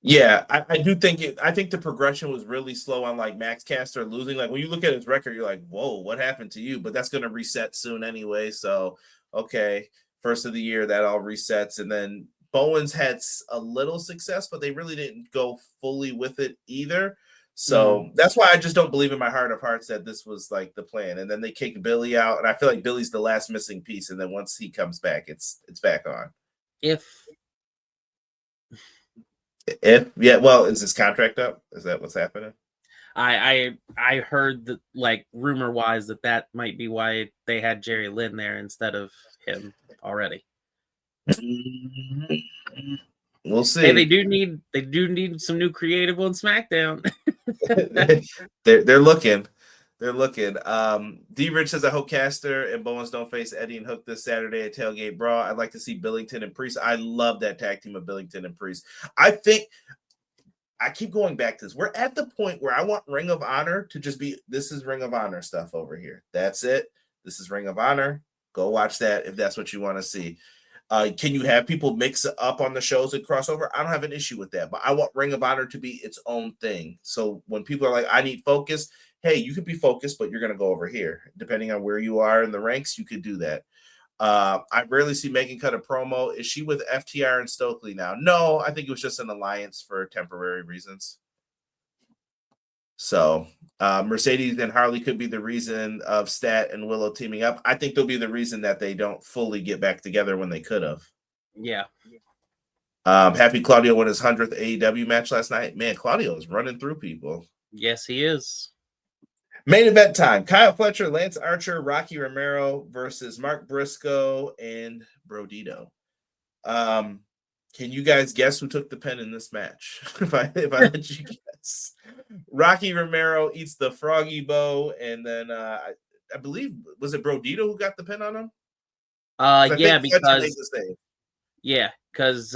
B: Yeah, I do think it. I think the progression was really slow on like Max Caster losing. Like when you look at his record, you're like, "Whoa, what happened to you?" But that's going to reset soon anyway. So, okay, first of the year that all resets, and then Bowens had a little success, but they really didn't go fully with it either. So that's why I just don't believe in my heart of hearts that this was like the plan. And then they kick Billy out, and I feel like Billy's the last missing piece. And then once he comes back, it's back on. Well, is his contract up? Is that what's happening?
C: I heard that, like, rumor wise, that might be why they had Jerry Lynn there instead of him already.
B: We'll see.
C: Hey, they do need some new creative on SmackDown.
B: they're looking. They're looking. D-Rich says, I hope Caster and Bowens don't face Eddie and Hook this Saturday at Tailgate Brawl. I'd like to see Billington and Priest. I love that tag team of Billington and Priest. I think I keep going back to this. We're at the point where I want Ring of Honor to just be, this is Ring of Honor stuff over here. That's it. This is Ring of Honor. Go watch that if that's what you want to see. Can you have people mix it up on the shows and crossover? I don't have an issue with that, but I want Ring of Honor to be its own thing. So when people are like, I need focus, hey, you could be focused, but you're going to go over here. Depending on where you are in the ranks, you could do that. I rarely see Megan cut a promo. Is she with FTR and Stokely now? No, I think it was just an alliance for temporary reasons. So Mercedes and Harley could be the reason of Stat and Willow teaming up. I think they'll be the reason that they don't fully get back together when they could have.
C: Yeah.
B: Happy Claudio won his 100th AEW match last night. Man, Claudio is running through people.
C: Yes, he is.
B: Main event time. Kyle Fletcher, Lance Archer, Rocky Romero versus Mark Briscoe and Brodito. Can you guys guess who took the pin in this match? if I let you guess. Rocky Romero eats the froggy bow, and then I believe, was it Brodito who got the pin on him?
C: Because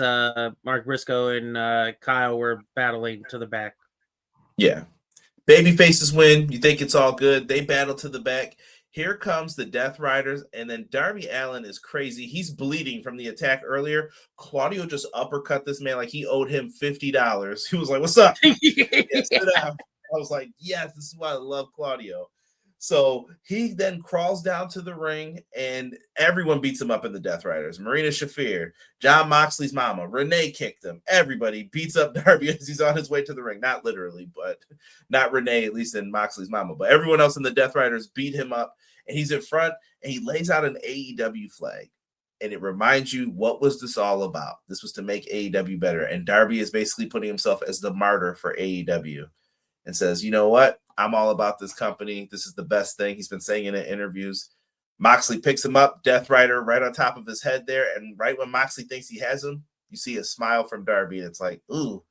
C: Mark Briscoe and Kyle were battling to the back.
B: Yeah. Baby faces win. You think it's all good. They battle to the back. Here comes the Death Riders, and then Darby Allin is crazy. He's bleeding from the attack earlier. Claudio just uppercut this man like he owed him $50. He was like, what's up? I was like, yes, this is why I love Claudio. So he then crawls down to the ring, and everyone beats him up in the Death Riders. Marina Shafir, John Moxley's mama, Renee kicked him. Everybody beats up Darby as he's on his way to the ring. Not literally, but not Renee, at least in Moxley's mama. But everyone else in the Death Riders beat him up, and he's in front, and he lays out an AEW flag. And it reminds you, what was this all about? This was to make AEW better. And Darby is basically putting himself as the martyr for AEW and says, you know what? I'm all about this company. This is the best thing. He's been saying it in interviews. Moxley picks him up, Death Rider right on top of his head there. And right when Moxley thinks he has him, you see a smile from Darby. And it's like, ooh,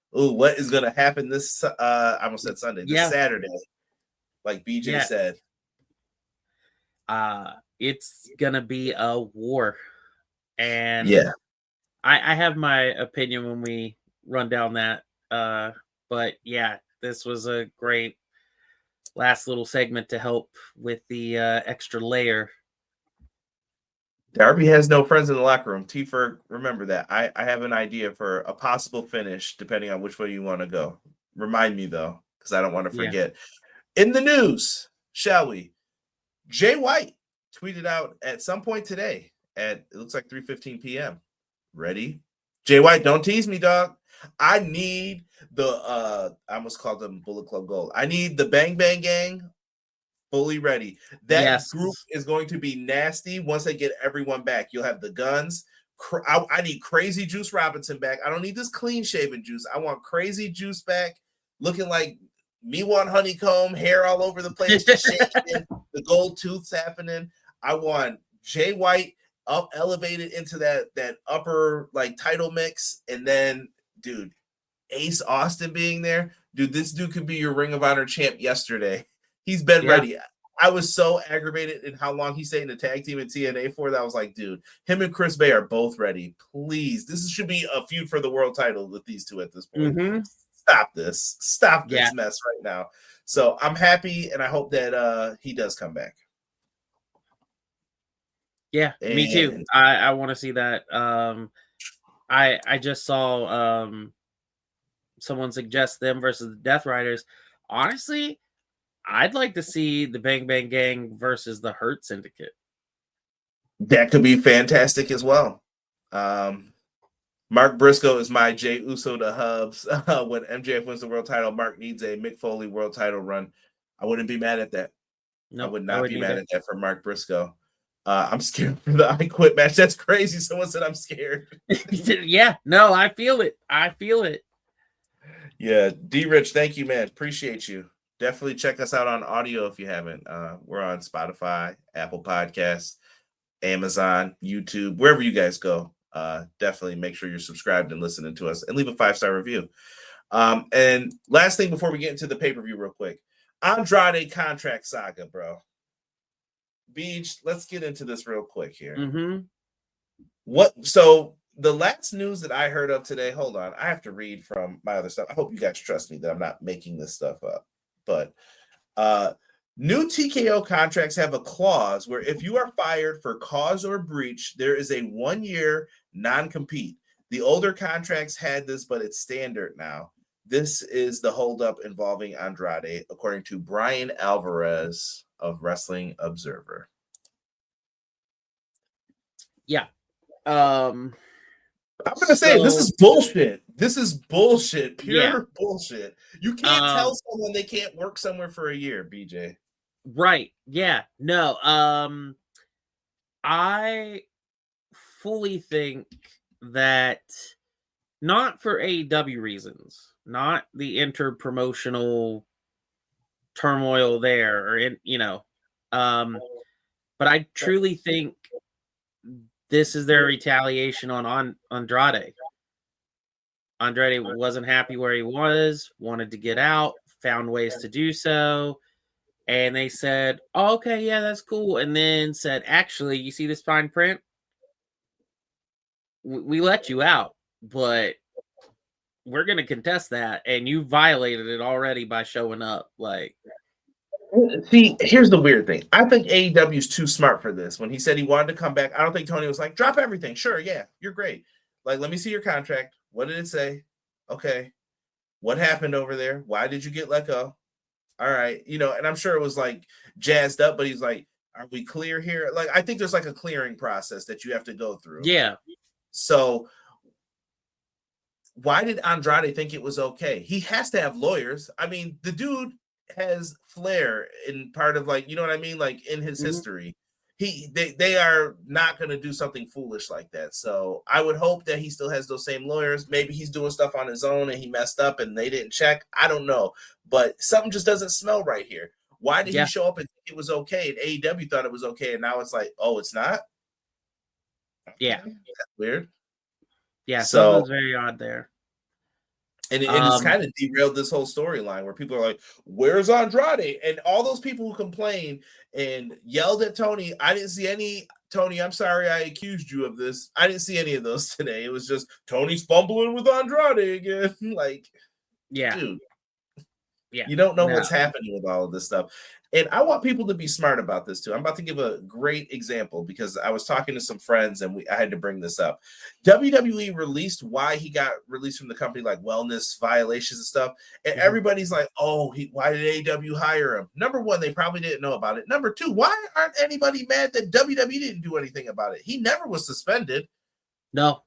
B: what is going to happen this, I almost said Sunday, this Saturday, like BJ said.
C: It's going to be a war. And I have my opinion when we run down that. But yeah, this was a great last little segment to help with the extra layer.
B: Darby has no friends in the locker room. T-Ferg, remember that. I have an idea for a possible finish, depending on which way you want to go. Remind me, though, because I don't want to forget. Yeah. In the news, shall we? Jay White tweeted out at some point today at, it looks like 3:15 p.m. Ready? Jay White, don't tease me, dog. I need the I almost called them Bullet Club Gold. I need the Bang Bang Gang fully ready. That group is going to be nasty once they get everyone back. You'll have the Guns. I need Crazy Juice Robinson back. I don't need this clean shaven Juice. I want Crazy Juice back, looking like me want honeycomb, hair all over the place, just shaking, the gold tooths happening. I want Jay White up elevated into that upper like title mix, and then dude, Ace Austin being there, dude, this dude could be your Ring of Honor champ yesterday. He's been ready. I was so aggravated in how long he stayed in the tag team in TNA for that. I was like, dude, him and Chris Bay are both ready. Please, this should be a feud for the world title with these two at this point. Stop this. Stop this mess right now. So I'm happy, and I hope that he does come back.
C: Yeah, me too. I want to see that. I just saw someone suggest them versus the Death Riders. Honestly, I'd like to see the Bang Bang Gang versus the Hurt Syndicate.
B: That could be fantastic as well. Mark Briscoe is my Jey Uso to Hubs. When MJF wins the world title, Mark needs a Mick Foley world title run. I wouldn't be mad at that. Nope, I would not be mad at that for Mark Briscoe. I'm scared for the I Quit match. That's crazy. Someone said I'm scared.
C: Yeah, no, I feel it. I feel it.
B: Yeah, D Rich, thank you, man. Appreciate you. Definitely check us out on audio if you haven't. We're on Spotify, Apple Podcasts, Amazon, YouTube, wherever you guys go. Definitely make sure you're subscribed and listening to us, and leave a 5-star review. And last thing before we get into the pay-per-view real quick, Andrade contract saga, bro. Beach, let's get into this real quick here. So the last news that I heard of today, hold on, I have to read from my other stuff. I hope you guys trust me that I'm not making this stuff up. But new TKO contracts have a clause where if you are fired for cause or breach, there is a 1-year non-compete. The older contracts had this, but it's standard now. This is the holdup involving Andrade, according to Brian Alvarez of Wrestling Observer.
C: Yeah.
B: I'm gonna say this is bullshit. This is bullshit. Pure bullshit. You can't tell someone they can't work somewhere for a year, BJ.
C: Right. Yeah. No. I fully think that not for AEW reasons, not the inter-promotional turmoil there, or but I truly think this is their retaliation on Andrade. Andrade wasn't happy where he was, wanted to get out, found ways to do so. And they said, oh, okay, yeah, that's cool. And then said, actually, you see this fine print? We let you out, but we're going to contest that. And you violated it already by showing up. Like,
B: see, here's the weird thing. I think AEW is too smart for this. When he said he wanted to come back, I don't think Tony was like, drop everything. Sure, yeah, you're great. Like, let me see your contract. What did it say? Okay. What happened over there? Why did you get let go? All right. And I'm sure it was like jazzed up, but he's like, are we clear here? Like, I think there's like a clearing process that you have to go through.
C: Yeah.
B: So why did Andrade think it was okay? He has to have lawyers. I mean, the dude has flair in part of, like, you know what I mean? Like, in his history. They are not going to do something foolish like that. So I would hope that he still has those same lawyers. Maybe he's doing stuff on his own and he messed up and they didn't check. I don't know. But something just doesn't smell right here. Why did he show up and think it was okay? And AEW thought it was okay. And now it's like, oh, it's not?
C: Yeah.
B: That's weird.
C: Yeah, something's very odd there.
B: And it's kind of derailed this whole storyline where people are like, where's Andrade? And all those people who complained and yelled at Tony, I didn't see any. Tony, I'm sorry I accused you of this. I didn't see any of those today. It was just Tony's fumbling with Andrade again. Like, dude. Yeah. You don't know what's happening with all of this stuff. And I want people to be smart about this too. I'm about to give a great example because I was talking to some friends and I had to bring this up. WWE released why he got released from the company, like wellness violations and stuff. And everybody's like, oh, why did AEW hire him? Number one, they probably didn't know about it. Number two, why aren't anybody mad that WWE didn't do anything about it? He never was suspended.
C: No.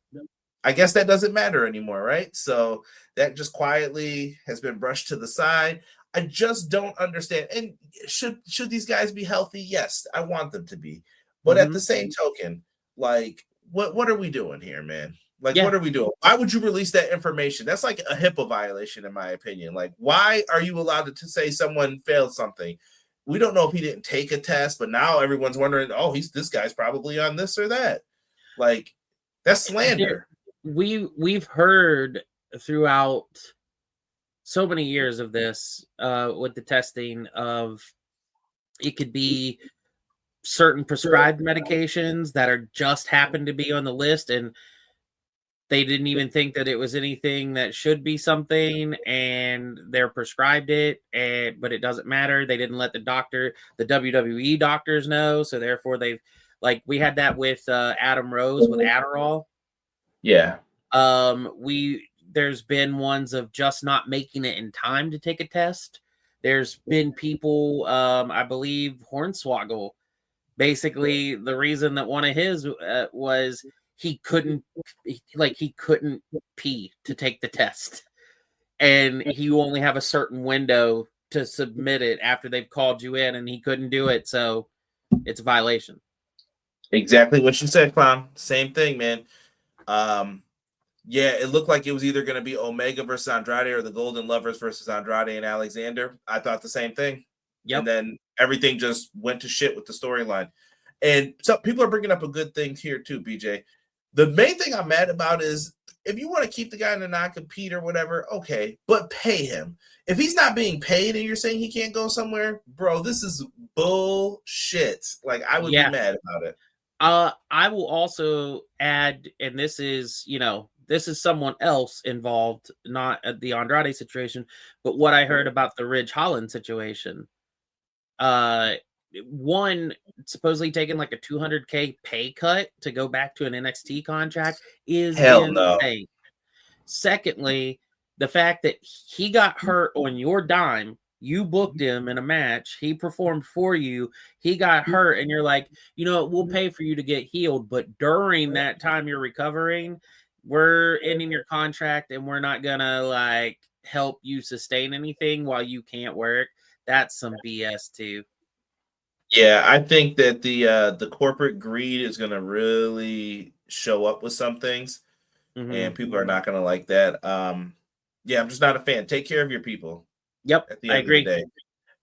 B: I guess that doesn't matter anymore, right? So that just quietly has been brushed to the side. I just don't understand. And should these guys be healthy? Yes, I want them to be. But at the same token, like, what are we doing here, man? Like, what are we doing? Why would you release that information? That's like a HIPAA violation, in my opinion. Like, why are you allowed to say someone failed something? We don't know if he didn't take a test, but now everyone's wondering, oh, this guy's probably on this or that. Like, that's slander.
C: We've heard throughout so many years of this with the testing of It could be certain prescribed medications that are just happen to be on the list, and they didn't even think that it was anything that should be something, and they're prescribed it, but it doesn't matter. They didn't let the WWE doctors know, so therefore they've, like, we had that with Adam Rose with Adderall.
B: Yeah.
C: There's been ones of just not making it in time to take a test. There's been people, I believe Hornswoggle, basically the reason that one of his was he couldn't pee to take the test, and you only have a certain window to submit it after they've called you in, and he couldn't do it, so it's a violation.
B: Exactly what you said, Clown. Same thing, man. Yeah, it looked like it was either going to be Omega versus Andrade or the Golden Lovers versus Andrade and Alexander. I thought the same thing. Yep. And then everything just went to shit with the storyline. And so people are bringing up a good thing here too, BJ. The main thing I'm mad about is if you want to keep the guy in the non-compete or whatever, okay, but pay him. If he's not being paid and you're saying he can't go somewhere, bro, this is bullshit. Like, I would be mad about it.
C: I will also add, and this is someone else involved, not the Andrade situation, but what I heard about the Ridge Holland situation. One, supposedly taking like a $200K pay cut to go back to an NXT contract is
B: hell
C: insane.
B: No.
C: Secondly, the fact that he got hurt on your dime, you booked him in a match, he performed for you, he got hurt, and you're like, we'll pay for you to get healed, but during that time you're recovering, we're ending your contract and we're not gonna like help you sustain anything while you can't work. That's some BS too.
B: Yeah, I think that the corporate greed is gonna really show up with some things, and people are not gonna like that. Yeah, I'm just not a fan. Take care of your people.
C: Yep,
B: at the end
C: I agree.
B: Of the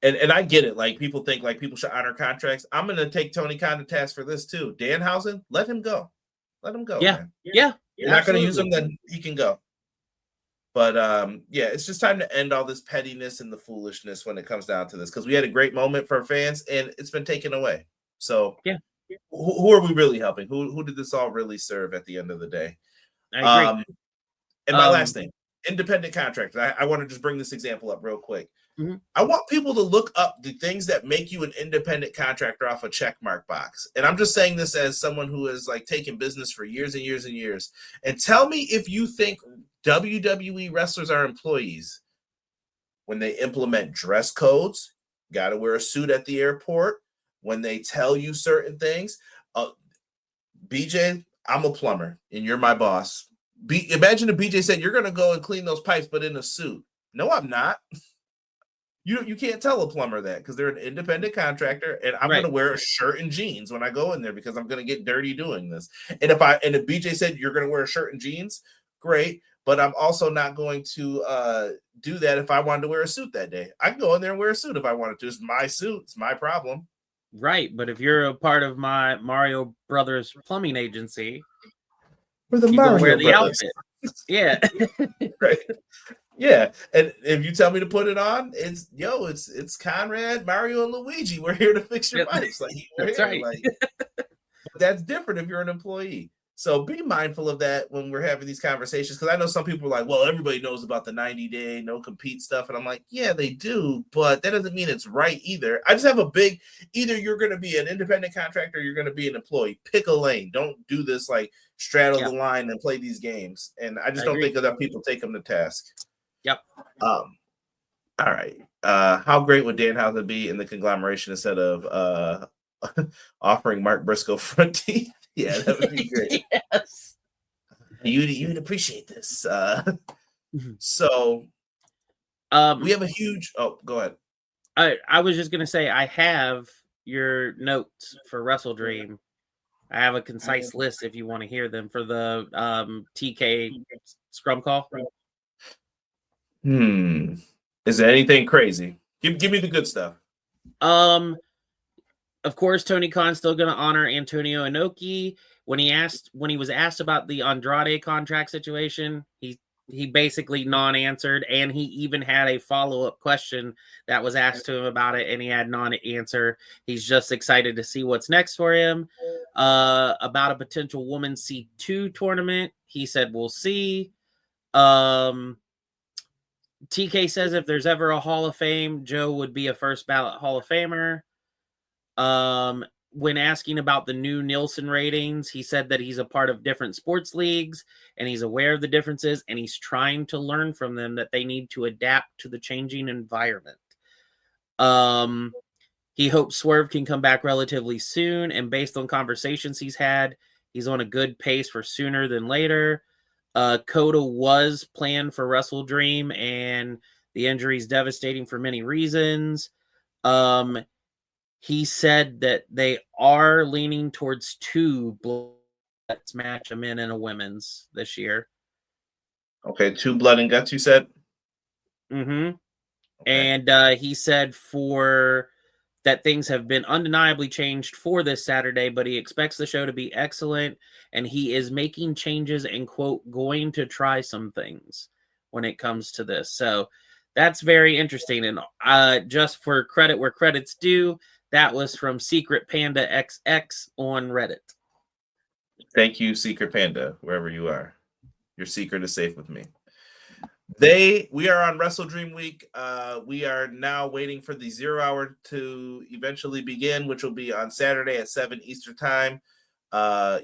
B: day. And I get it. Like, people think like people should honor contracts. I'm gonna take Tony Khan to task for this too. Danhausen, let him go. Let him go.
C: Yeah,
B: man.
C: Yeah.
B: You're not gonna use him, then he can go. But yeah, it's just time to end all this pettiness and the foolishness when it comes down to this, because we had a great moment for fans and it's been taken away. So
C: yeah,
B: who are we really helping? Who did this all really serve at the end of the day?
C: I agree.
B: And my last thing, independent contractor. I want to just bring this example up real quick.
C: Mm-hmm.
B: I want people to look up the things that make you an independent contractor off a checkmark box. And I'm just saying this as someone who has like taken business for years and years and years. And tell me if you think WWE wrestlers are employees when they implement dress codes, got to wear a suit at the airport, when they tell you certain things. BJ, I'm a plumber and you're my boss. Imagine if BJ said, you're going to go and clean those pipes, but in a suit. No, I'm not. You can't tell a plumber that, because they're an independent contractor, and I'm going to wear a shirt and jeans when I go in there because I'm going to get dirty doing this. And if BJ said you're going to wear a shirt and jeans, great, but I'm also not going to do that if I wanted to wear a suit that day. I can go in there and wear a suit if I wanted to. It's my suit. It's my problem.
C: Right, but if you're a part of my Mario Brothers plumbing agency,
B: we're the Mario
C: wear the
B: Brothers.
C: outfit. Yeah.
B: Right. Yeah, and if you tell me to put it on, it's Conrad, Mario, and Luigi. We're here to fix your pipes. Like,
C: that's right.
B: Like, that's different if you're an employee. So be mindful of that when we're having these conversations, because I know some people are like, well, everybody knows about the 90-day no compete stuff, and I'm like, yeah, they do, but that doesn't mean it's right either. I just have either you're going to be an independent contractor or you're going to be an employee. Pick a lane. Don't do this like straddle the line and play these games. And I just don't think enough people take them to task.
C: Yep.
B: All right. How great would Danhausen be in the conglomeration instead of offering Mark Briscoe front teeth? Yeah, that would be great.
C: Yes.
B: You'd appreciate this. So we have a huge. Oh, go ahead.
C: I was just gonna say I have your notes for WrestleDream. I have a concise list if you want to hear them for the TK scrum call.
B: Is there anything crazy? Give me the good stuff.
C: Of course, Tony Khan's still going to honor Antonio Inoki. When he was asked about the Andrade contract situation, he he basically non-answered, and he even had a follow-up question that was asked to him about it, and he had non-answer. He's just excited to see what's next for him. About a potential Women's C2 tournament, he said, we'll see. TK says if there's ever a Hall of Fame, Joe would be a first ballot Hall of Famer. When asking about the new Nielsen ratings, he said that he's a part of different sports leagues and he's aware of the differences and he's trying to learn from them that they need to adapt to the changing environment. He hopes Swerve can come back relatively soon, and based on conversations he's had, he's on a good pace for sooner than later. Coda was planned for WrestleDream, and the injury is devastating for many reasons. He said that they are leaning towards 2 Let's match a men and a women's this year.
B: Okay, 2 blood and guts, you said?
C: Mm-hmm.
B: Okay.
C: And he said that things have been undeniably changed for this Saturday, but he expects the show to be excellent, and he is making changes and, quote, going to try some things when it comes to this. So that's very interesting. And just for credit where credit's due, that was from Secret Panda XX on Reddit.
B: Thank you, Secret Panda, wherever you are. Your secret is safe with me. We are on WrestleDream week. We are now waiting for the 0 hour to eventually begin, which will be on Saturday at 7 Eastern time.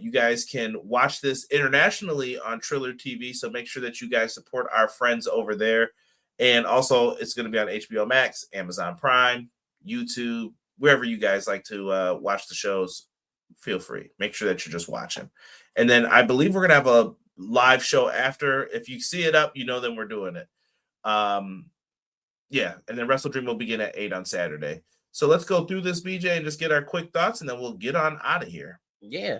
B: You guys can watch this internationally on Triller TV, so make sure that you guys support our friends over there. And also, it's going to be on HBO Max, Amazon Prime, YouTube, wherever you guys like to watch the shows. Feel free. Make sure that you're just watching. And then I believe we're going to have a live show after. If you see it up, then we're doing it. Yeah, and then WrestleDream will begin at 8 on Saturday. So let's go through this, BJ, and just get our quick thoughts, and then we'll get on out of here.
C: Yeah.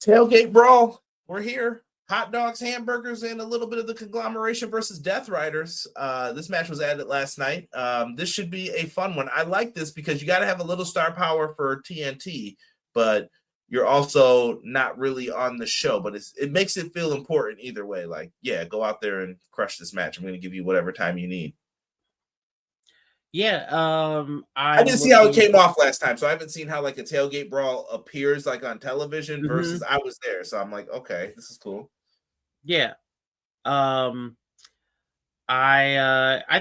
B: Tailgate Brawl. We're here. Hot dogs, hamburgers, and a little bit of the conglomeration versus Death Riders. This match was added last night. This should be a fun one. I like this because you got to have a little star power for TNT, but you're also not really on the show. But it makes it feel important either way. Like, yeah, go out there and crush this match. I'm going to give you whatever time you need.
C: Yeah,
B: I didn't see how it came off last time, so I haven't seen how like a tailgate brawl appears like on television versus I was there. So I'm like, okay, this is cool.
C: Yeah. I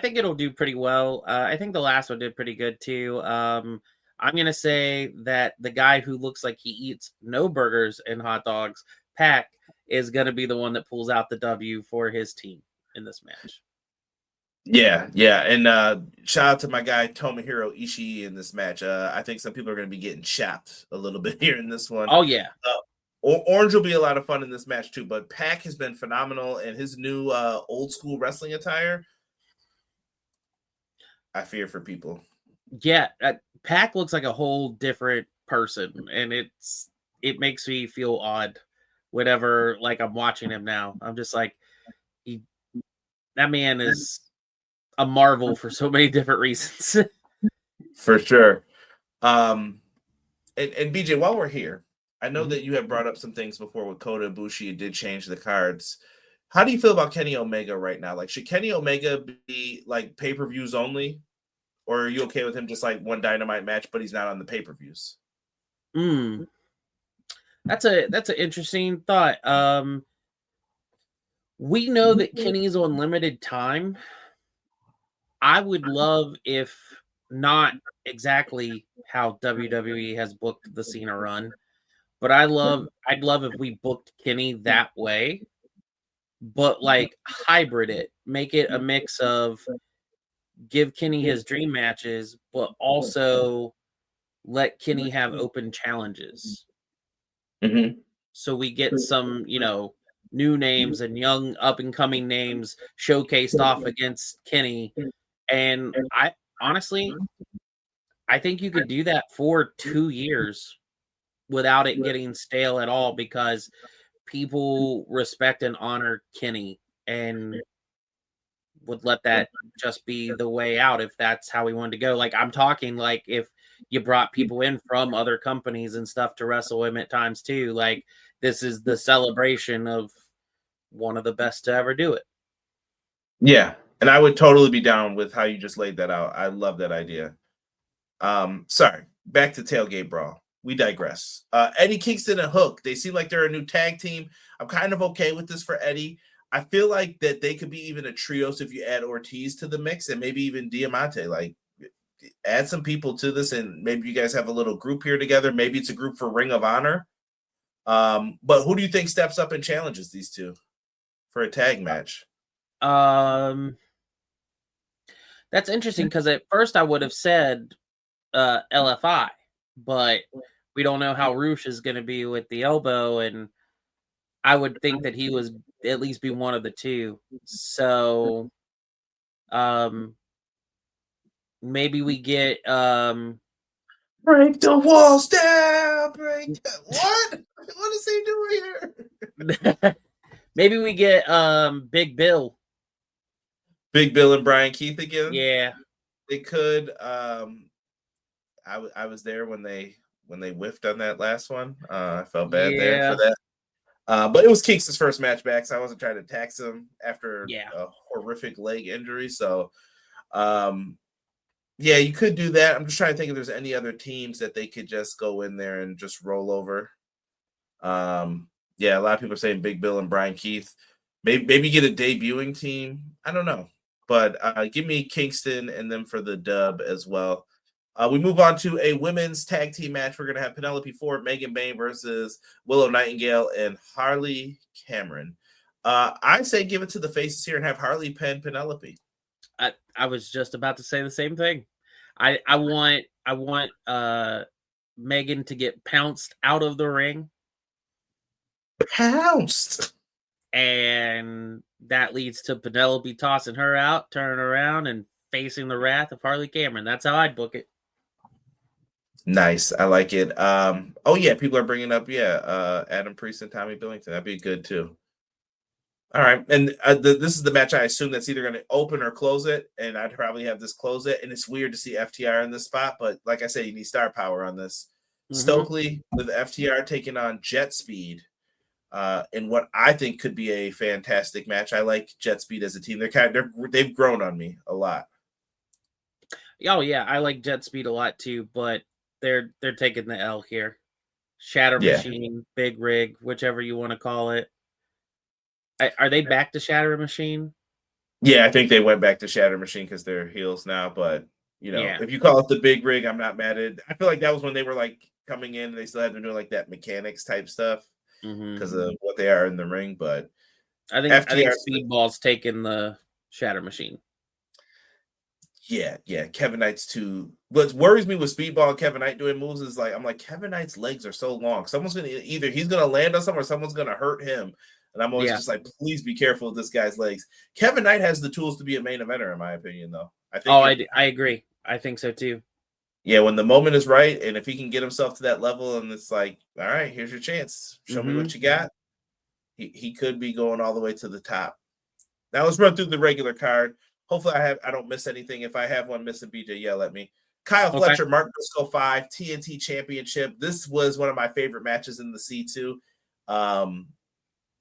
C: think it'll do pretty well. I think the last one did pretty good too. I'm gonna say that the guy who looks like he eats no burgers and hot dogs, Pac, is gonna be the one that pulls out the W for his team in this match.
B: Yeah, and shout out to my guy Tomohiro Ishii in this match. I think some people are going to be getting chapped a little bit here in this one.
C: Oh yeah.
B: Orange will be a lot of fun in this match too, but Pac has been phenomenal, and his new old school wrestling attire, I fear for people.
C: Yeah, Pac looks like a whole different person, and it makes me feel odd whenever like I'm watching him now. I'm just like, that man is a marvel for so many different reasons.
B: For sure. And BJ, while we're here, I know that you have brought up some things before with Kota Ibushi and did change the cards. How do you feel about Kenny Omega right now? Like, should Kenny Omega be like pay-per-views only? Or are you okay with him just like one Dynamite match, but he's not on the pay-per-views?
C: That's an interesting thought. We know that Kenny's on limited time. I would love if not exactly how WWE has booked the Cena run, but I'd love if we booked Kenny that way, but like hybrid it, make it a mix of give Kenny his dream matches, but also let Kenny have open challenges. So we get some, new names and young up and coming names showcased off against Kenny. And I think you could do that for 2 years without it getting stale at all, because people respect and honor Kenny and would let that just be the way out if that's how we wanted to go. Like, I'm talking like if you brought people in from other companies and stuff to wrestle him at times too, like this is the celebration of one of the best to ever do it.
B: Yeah, and I would totally be down with how you just laid that out. I love that idea. Sorry, back to Tailgate Brawl. We digress. Eddie Kingston and Hook, they seem like they're a new tag team. I'm kind of okay with this for Eddie. I feel like that they could be even a trios if you add Ortiz to the mix and maybe even Diamante. Like, add some people to this, and maybe you guys have a little group here together. Maybe it's a group for Ring of Honor. But who do you think steps up and challenges these two for a tag match?
C: That's interesting because at first I would have said LFI, but we don't know how Roosh is going to be with the elbow, and I would think that he was at least be one of the two. So, maybe we get
B: break the walls down. What? What is he doing
C: here? Maybe we get Big Bill.
B: Big Bill and Brian Keith again.
C: Yeah,
B: they could. I was there when they whiffed on that last one. I felt bad there for that. But it was Keeks' first match back, so I wasn't trying to tax him after a horrific leg injury. So, yeah, you could do that. I'm just trying to think if there's any other teams that they could just go in there and just roll over. Yeah, a lot of people are saying Big Bill and Brian Keith. Maybe get a debuting team. I don't know. But give me Kingston and them for the dub as well. We move on to a women's tag team match. We're going to have Penelope Ford, Megan Bain versus Willow Nightingale and Harley Cameron. I say give it to the faces here and have Harley pen Penelope.
C: I was just about to say the same thing. I want Megan to get pounced out of the ring.
B: Pounced.
C: And that leads to Penelope tossing her out, turning around, and facing the wrath of Harley Cameron. That's how I'd book it.
B: Nice. I like it. Oh, yeah, people are bringing up, Adam Priest and Tommy Billington. That'd be good, too. All right. And this is the match I assume that's either going to open or close it, and I'd probably have this close it. And it's weird to see FTR in this spot, but like I said, you need star power on this. Mm-hmm. Stokely with FTR taking on Jet Speed. In what I think could be a fantastic match. I like Jet Speed as a team. They've grown on me a lot.
C: Oh yeah, I like Jet Speed a lot too, but they're taking the L here. Shatter Machine, Big Rig, whichever you want to call it. Are they back to Shatter Machine?
B: Yeah, I think they went back to Shatter Machine because they're heels now. But if you call it the Big Rig, I'm not mad at it. I feel like that was when they were like coming in. They still had to do like that mechanics type stuff. Because of what they are in the ring, but
C: I think Speedball's taking the Shatter Machine.
B: Yeah, Kevin Knight's too. What worries me with Speedball and Kevin Knight doing moves is like I'm like Kevin Knight's legs are so long. Someone's gonna either he's gonna land on someone or someone's gonna hurt him. And I'm always just like, please be careful with this guy's legs. Kevin Knight has the tools to be a main eventer, in my opinion, though.
C: I agree. I think so too.
B: Yeah, when the moment is right, and if he can get himself to that level, and it's like, all right, here's your chance. Show me what you got. He could be going all the way to the top. Now let's run through the regular card. Hopefully, I don't miss anything. If I have one missing, BJ, yell at me. Kyle Fletcher, Mark Briscoe 5 TNT Championship. This was one of my favorite matches in the C2.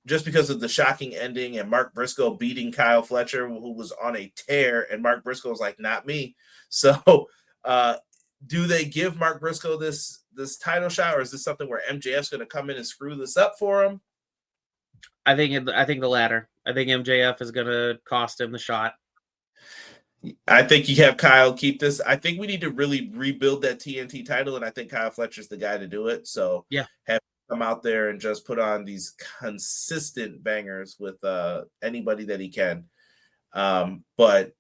B: Just because of the shocking ending and Mark Briscoe beating Kyle Fletcher, who was on a tear, and Mark Briscoe was like, not me. So. Do they give Mark Briscoe this title shot, or is this something where MJF's going to come in and screw this up for him?
C: I think the latter. I think MJF is going to cost him the shot.
B: I think you have Kyle keep this. I think we need to really rebuild that TNT title, and I think Kyle Fletcher's the guy to do it. So
C: have
B: him come out there and just put on these consistent bangers with anybody that he can. But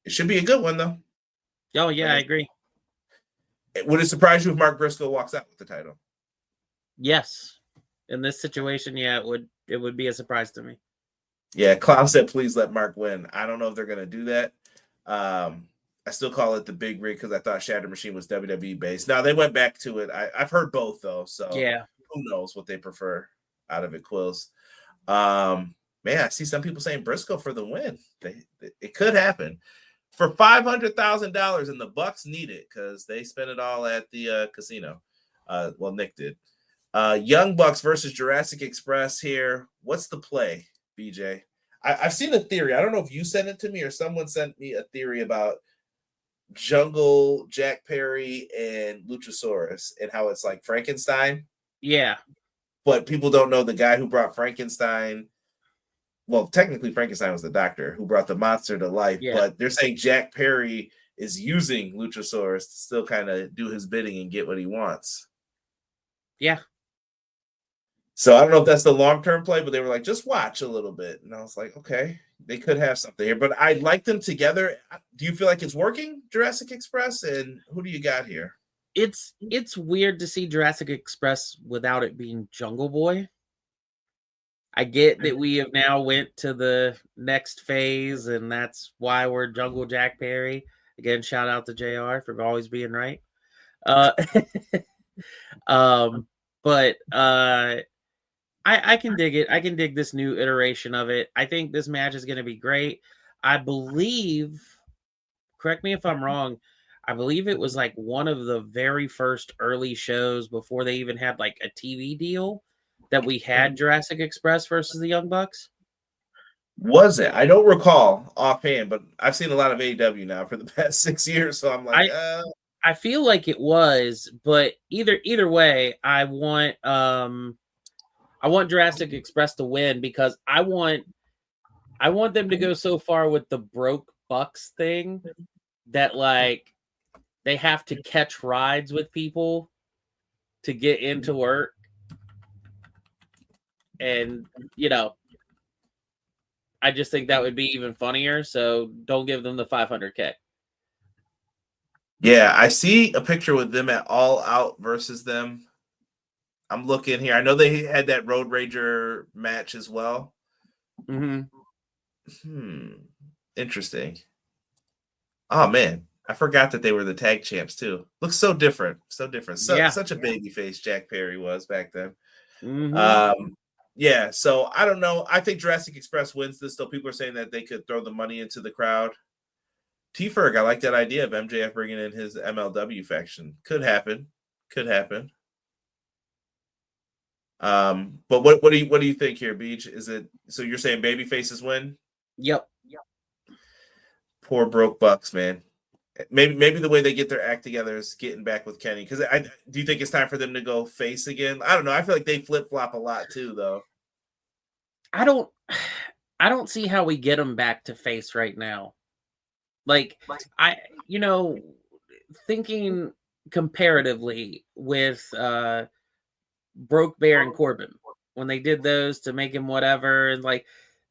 B: it should be a good one, though.
C: Oh, yeah, I agree.
B: Would it surprise you if Mark Briscoe walks out with the title?
C: Yes. In this situation, yeah, it would be a surprise to me.
B: Yeah, Clown said, please let Mark win. I don't know if they're going to do that. I still call it the Big Rig because I thought Shatter Machine was WWE based. Now, they went back to it. I've heard both, though, so who knows what they prefer out of it, Quills. Man, I see some people saying Briscoe for the win. It could happen. For $500,000, and the Bucks need it because they spent it all at the casino. Well, Nick did. Young Bucks versus Jurassic Express here. What's the play, BJ? I've seen a theory. I don't know if you sent it to me or someone sent me a theory about Jungle, Jack Perry, and Luchasaurus and how it's like Frankenstein.
C: Yeah.
B: But people don't know the guy who brought Frankenstein. Well, technically, Frankenstein was the doctor who brought the monster to life.
C: Yeah.
B: But they're saying Jack Perry is using Luchasaurus to still kind of do his bidding and get what he wants.
C: Yeah.
B: So I don't know if that's the long-term play, but they were like, just watch a little bit. And I was like, okay, they could have something here. But I like them together. Do you feel like it's working, Jurassic Express? And who do you got here?
C: It's weird to see Jurassic Express without it being Jungle Boy. I get that we have now went to the next phase, and that's why we're Jungle Jack Perry. Again, shout out to JR for always being right. But I can dig it. I can dig this new iteration of it. I think this match is going to be great. I believe, correct me if I'm wrong, I believe it was like one of the very first early shows before they even had like a TV deal that we had Jurassic Express versus the Young Bucks.
B: Was it? I don't recall offhand, but I've seen a lot of AEW now for the past 6 years, so I'm like,
C: I feel like it was, but either way, I want Jurassic Express to win because I want them to go so far with the broke Bucks thing that like they have to catch rides with people to get into work. And I just think that would be even funnier. So don't give them the 500K.
B: Yeah, I see a picture with them at All Out versus them. I'm looking here. I know they had that Road Rager match as well. Interesting. Oh man, I forgot that they were the tag champs too. Looks so different. So different. Such a baby face Jack Perry was back then. Yeah, so I don't know. I think Jurassic Express wins this, though. People are saying that they could throw the money into the crowd. T-Ferg, I like that idea of MJF bringing in his MLW faction. Could happen. But what do you think here, Beach? Is it so you're saying baby faces win?
C: Yep.
B: Poor broke Bucks, man. Maybe the way they get their act together is getting back with Kenny. Because do you think it's time for them to go face again? I don't know. I feel like they flip flop a lot too, though.
C: I don't see how we get them back to face right now. Like thinking comparatively with Broke Bear and Corbin when they did those to make him whatever, and like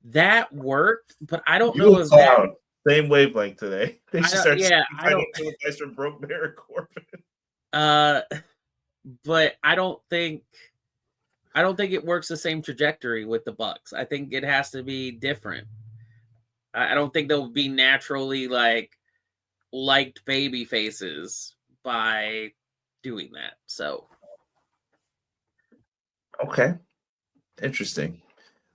C: that worked, but I don't know if that.
B: Same wavelength today. They should start advice from Broke Bear and Corbin.
C: But I don't think it works the same trajectory with the Bucks. I think it has to be different. I don't think they'll be naturally liked baby faces by doing that. So
B: okay, interesting.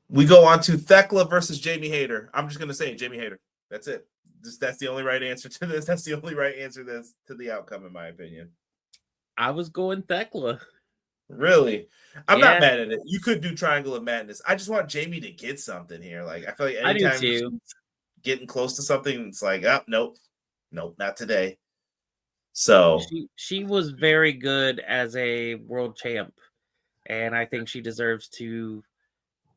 B: We go on to Thekla versus Jamie Hayter. I'm just gonna say Jamie Hayter. That's it. That's the only right answer to this. That's the only right answer to the outcome, in my opinion.
C: I was going Thekla.
B: Really? I'm not mad at it. You could do Triangle of Madness. I just want Jamie to get something here. Like I feel like anytime she's getting close to something, it's like, oh, nope, not today. So
C: she was very good as a world champ, and I think she deserves to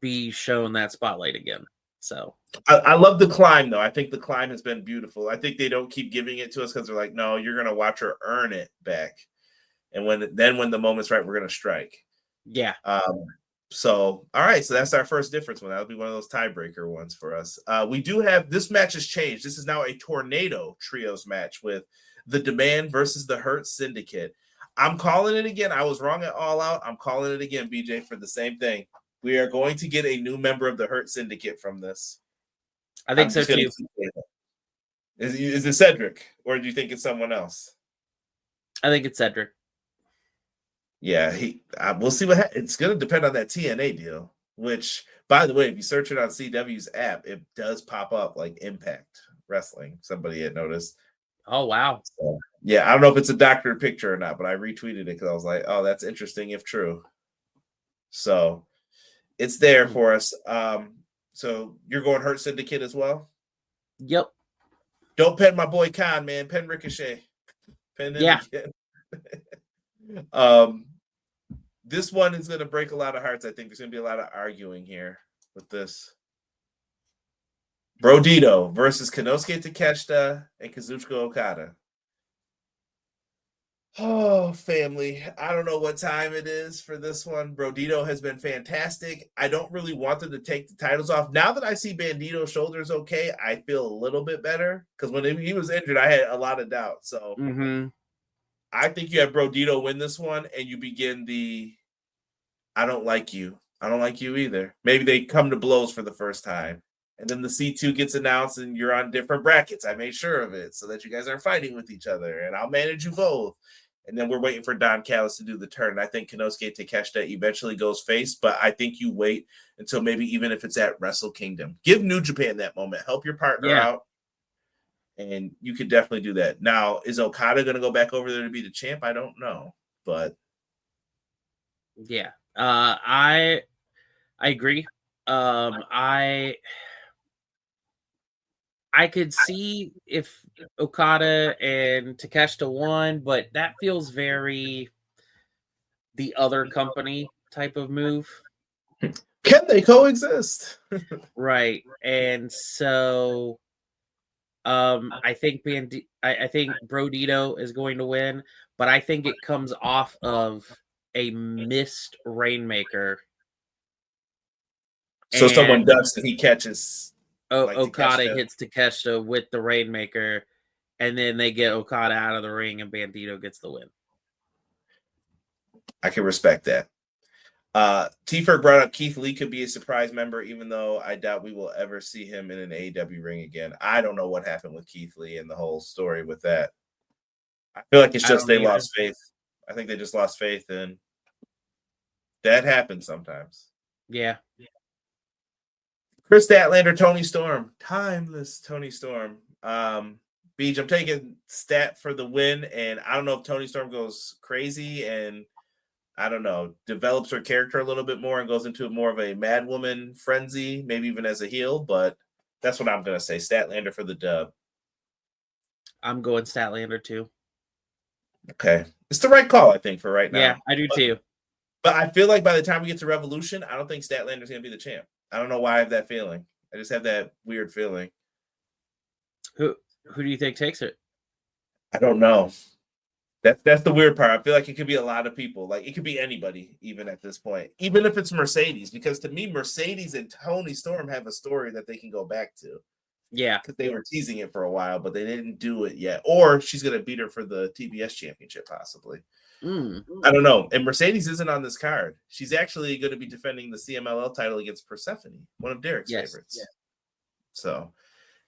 C: be shown that spotlight again. So
B: I love the climb, though. I think the climb has been beautiful. I think they don't keep giving it to us because they're like, no, you're gonna watch her earn it back. And when the moment's right, we're gonna strike.
C: Yeah.
B: So all right, so that's our first difference one. That'll be one of those tiebreaker ones for us. We do have this match has changed. This is now a tornado trios match with the Demand versus the Hurt Syndicate. I'm calling it again. I was wrong at All Out. I'm calling it again, BJ, for the same thing. We are going to get a new member of the Hurt Syndicate from this.
C: I think so too.
B: Is it Cedric, or do you think it's someone else?
C: I think it's Cedric.
B: Yeah, we'll see what happens. It's going to depend on that TNA deal, which, by the way, if you search it on CW's app, it does pop up like Impact Wrestling. Somebody had noticed.
C: Oh, wow.
B: So, yeah, I don't know if it's a doctored picture or not, but I retweeted it because I was like, oh, that's interesting if true. So it's there for us. So you're going Hurt Syndicate as well?
C: Yep.
B: Don't pen my boy Khan, man. Pen Ricochet. Pen him again. This one is going to break a lot of hearts. I think there's going to be a lot of arguing here with this. Brodito versus Konosuke Takeshita and Kazuchika Okada. Oh, family. I don't know what time it is for this one. Brodito has been fantastic. I don't really want them to take the titles off. Now that I see Bandito's shoulders okay, I feel a little bit better. Because when he was injured, I had a lot of doubt. So I think you have Brodito win this one, and you begin the I don't like you. I don't like you either. Maybe they come to blows for the first time. And then the C2 gets announced, and you're on different brackets. I made sure of it so that you guys aren't fighting with each other, and I'll manage you both. And then we're waiting for Don Callis to do the turn. I think Konosuke Takeshita eventually goes face, but I think you wait until maybe even if it's at Wrestle Kingdom. Give New Japan that moment. Help your partner out, and you could definitely do that. Now, is Okada going to go back over there to be the champ? I don't know, but
C: yeah, I agree. I could see if Okada and Takeshita won, but that feels very the other company type of move.
B: Can they coexist?
C: Right. And so I think I think Brodito is going to win, but I think it comes off of a missed Rainmaker.
B: So someone ducks and he catches.
C: Okada hits Takeshita with the Rainmaker, and then they get Okada out of the ring, and Bandito gets the win.
B: I can respect that. T-Ferg brought up Keith Lee could be a surprise member, even though I doubt we will ever see him in an AEW ring again. I don't know what happened with Keith Lee and the whole story with that. I feel like it's just they lost faith. I think they just lost faith, and that happens sometimes.
C: Yeah.
B: Chris Statlander, Tony Storm. Timeless Tony Storm. Beach, I'm taking Stat for the win, and I don't know if Tony Storm goes crazy and, I don't know, develops her character a little bit more and goes into more of a mad woman frenzy, maybe even as a heel, but that's what I'm going to say. Statlander for the dub.
C: I'm going Statlander too.
B: Okay. It's the right call, I think, for right now.
C: Yeah, I do too.
B: But I feel like by the time we get to Revolution, I don't think Statlander's going to be the champ. I don't know why I have that feeling. I just have that weird feeling.
C: Who do you think takes it?
B: I don't know. That's the weird part. I feel like it could be a lot of people. Like, it could be anybody, even at this point. Even if it's Mercedes. Because to me, Mercedes and Tony Storm have a story that they can go back to.
C: Yeah.
B: Because they were teasing it for a while, but they didn't do it yet. Or she's going to beat her for the TBS championship, possibly. I don't know. And Mercedes isn't on this card. She's actually going to be defending the CMLL title against Persephone, one of Derek's favorites. Yeah. So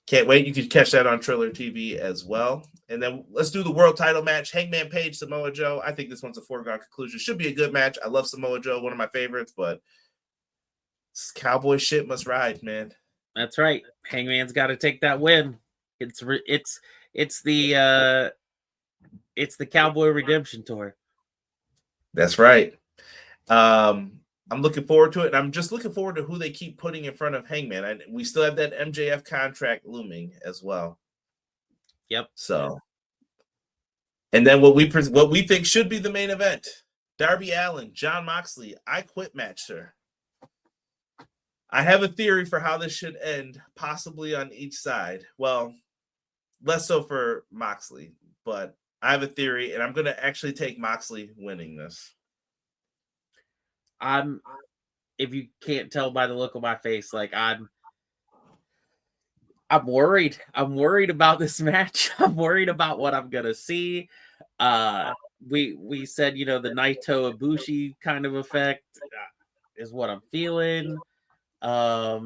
B: can't wait. You can catch that on Triller TV as well. And then let's do the world title match. Hangman Page, Samoa Joe. I think this one's a foregone conclusion. Should be a good match. I love Samoa Joe, one of my favorites, but this cowboy shit must ride, man.
C: That's right. Hangman's got to take that win. It's the Cowboy Redemption Tour.
B: That's right. I'm looking forward to it, and I'm just looking forward to who they keep putting in front of Hangman. And we still have that MJF contract looming as well.
C: Yep.
B: So, and then what we think should be the main event: Darby Allin, Jon Moxley. I quit match, sir. I have a theory for how this should end, possibly on each side. Well, less so for Moxley, but I have a theory, and I'm going to actually take Moxley winning this.
C: If you can't tell by the look on my face, like I'm worried. I'm worried about this match. I'm worried about what I'm going to see. We said, the Naito Ibushi kind of effect is what I'm feeling. I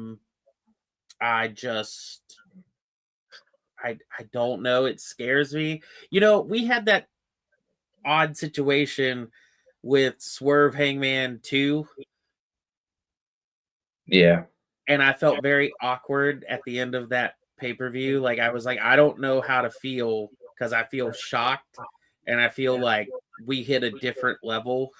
C: don't know. It scares me. We had that odd situation with Swerve Hangman 2.
B: Yeah.
C: And I felt very awkward at the end of that pay-per-view. Like, I was like, I don't know how to feel because I feel shocked and I feel like we hit a different level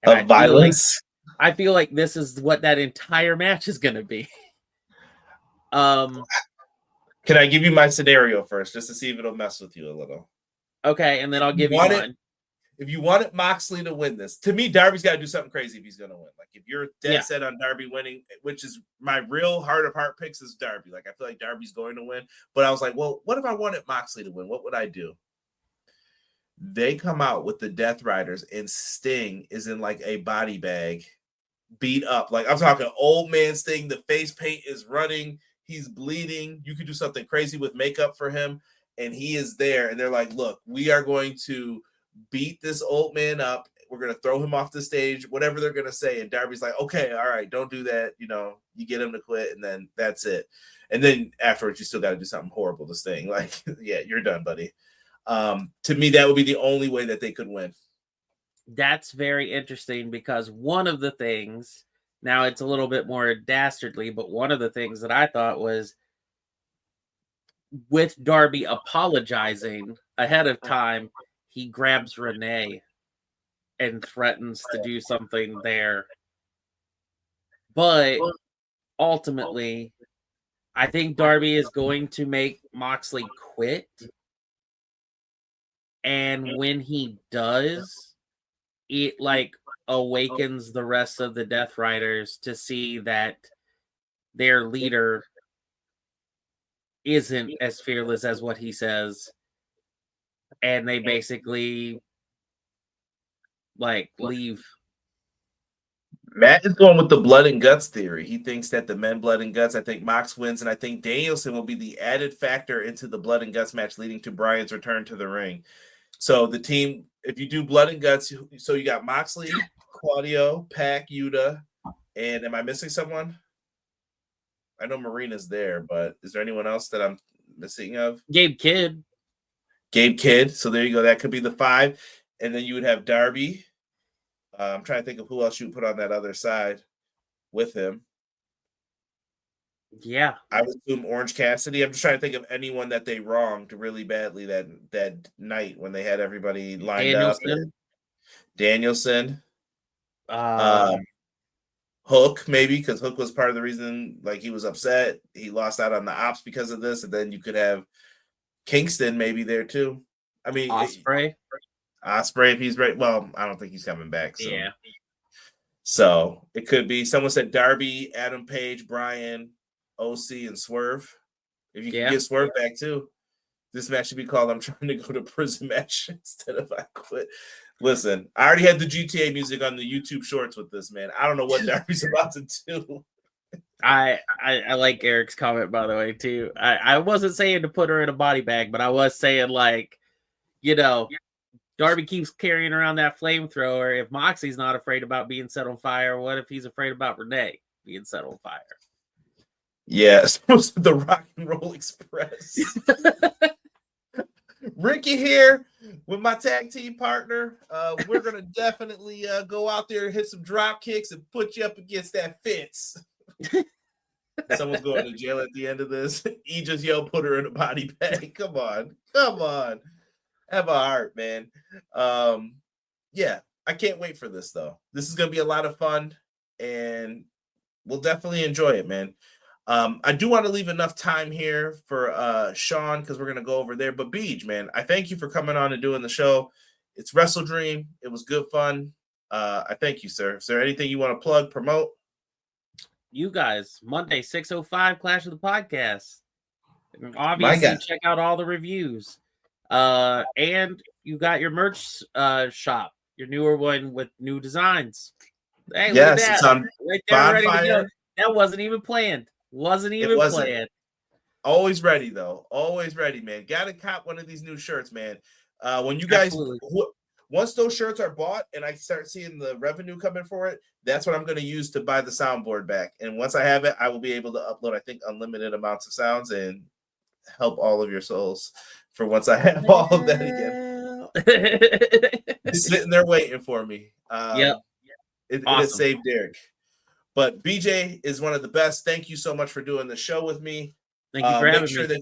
B: of violence.
C: I feel like this is what that entire match is going to be.
B: Can I give you my scenario first, just to see if it'll mess with you a little?
C: Okay, and then I'll give you mine.
B: If you wanted Moxley to win this, to me, Darby's got to do something crazy if he's going to win. Like, if you're dead set on Darby winning, which is my real heart of heart picks is Darby. Like, I feel like Darby's going to win. But I was like, well, what if I wanted Moxley to win? What would I do? They come out with the Death Riders, and Sting is in like a body bag, beat up. Like, I'm talking old man Sting. The face paint is running. He's bleeding. You could do something crazy with makeup for him. And he is there. And they're like, look, we are going to beat this old man up. We're going to throw him off the stage, whatever they're going to say. And Darby's like, okay, all right, don't do that. You know, you get him to quit, and then that's it. And then afterwards, you still got to do something horrible to Sting. Like, yeah, you're done, buddy. To me, that would be the only way that they could win.
C: That's very interesting because one of the things, now it's a little bit more dastardly, but one of the things that I thought was with Darby apologizing ahead of time, he grabs Renee and threatens to do something there. But ultimately, I think Darby is going to make Moxley quit. And when he does, it like awakens the rest of the Death Riders to see that their leader isn't as fearless as what he says. And they basically like leave.
B: Matt is going with the blood and guts theory. He thinks that the men blood and guts, I think Mox wins, and I think Danielson will be the added factor into the blood and guts match leading to Bryan's return to the ring. So the team, if you do blood and guts, so you got Moxley, Claudio, Pac, Yuta, and am I missing someone? I know Marina's there, but is there anyone else that I'm missing of?
C: Gabe Kidd.
B: So there you go. That could be the 5. And then you would have Darby. I'm trying to think of who else you would put on that other side with him.
C: Yeah.
B: I would assume Orange Cassidy. I'm just trying to think of anyone that they wronged really badly that night when they had everybody lined up. Danielson. Hook, maybe, because Hook was part of the reason, like, he was upset. He lost out on the ops because of this. And then you could have Kingston maybe there too. I mean,
C: Ospreay,
B: if he's right. Well, I don't think he's coming back. So.
C: Yeah.
B: So it could be, someone said Darby, Adam Page, Bryan, OC, and Swerve. If you can get Swerve back too, this match should be called "I'm trying to go to prison" match instead of "I quit." Listen, I already had the GTA music on the YouTube Shorts with this, man. I don't know what Darby's about to do.
C: I like Eric's comment, by the way, too. I wasn't saying to put her in a body bag, but I was saying, like, you know, Darby keeps carrying around that flamethrower. If Moxie's not afraid about being set on fire, what if he's afraid about Renee being set on fire?
B: Yeah, it's supposed to be the Rock and Roll Express. Ricky here with my tag team partner. We're going to definitely go out there and hit some drop kicks and put you up against that Fitz. Someone's going to jail at the end of this. He just yelled, put her in a body bag. Come on. Have a heart, man. Yeah, I can't wait for this, though. This is going to be a lot of fun, and we'll definitely enjoy it, man. I do want to leave enough time here for Sean, because we're going to go over there. But Beej, man, I thank you for coming on and doing the show. It's WrestleDream. It was good fun. I thank you, sir. Is there anything you want to plug, promote?
C: You guys, Monday, 6:05, Clash of the Podcast. Obviously, check out all the reviews. And you got your merch shop, your newer one with new designs. Hey,
B: yes,
C: look at that.
B: It's on
C: right there, ready to go. That wasn't even planned. Planned.
B: Always ready, though. Always ready, man. Gotta cop one of these new shirts, man. When you guys, once those shirts are bought and I start seeing the revenue coming for it, that's what I'm going to use to buy the soundboard back. And once I have it, I will be able to upload, I think, unlimited amounts of sounds and help all of your souls for once I have all of that again. It's sitting there waiting for me.
C: Yep.
B: It has saved Derek. But BJ is one of the best. Thank you so much for doing the show with me.
C: Thank you for having me.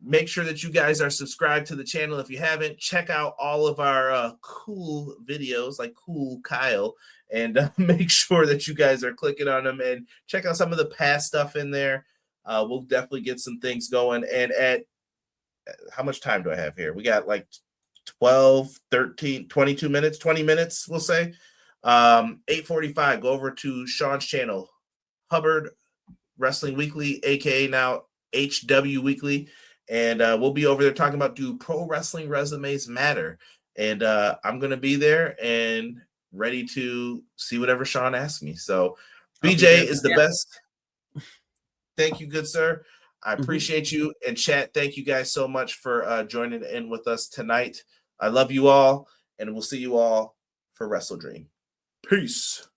B: Make sure that you guys are subscribed to the channel if you haven't. Check out all of our cool videos like Cool Kyle, and make sure that you guys are clicking on them and check out some of the past stuff in there. We'll definitely get some things going. And at how much time do I have here? We got like 12, 13, 22 minutes, 20 minutes, we'll say. 8:45, go over to Sean's channel, Hubbard Wrestling Weekly, aka now HW Weekly, and we'll be over there talking about do pro wrestling resumes matter, and I'm gonna be there and ready to see whatever Sean asks me. So BJ is the best. Thank you, good sir. I appreciate you. And chat, thank you guys so much for joining in with us tonight. I love you all, and we'll see you all for WrestleDream. Peace.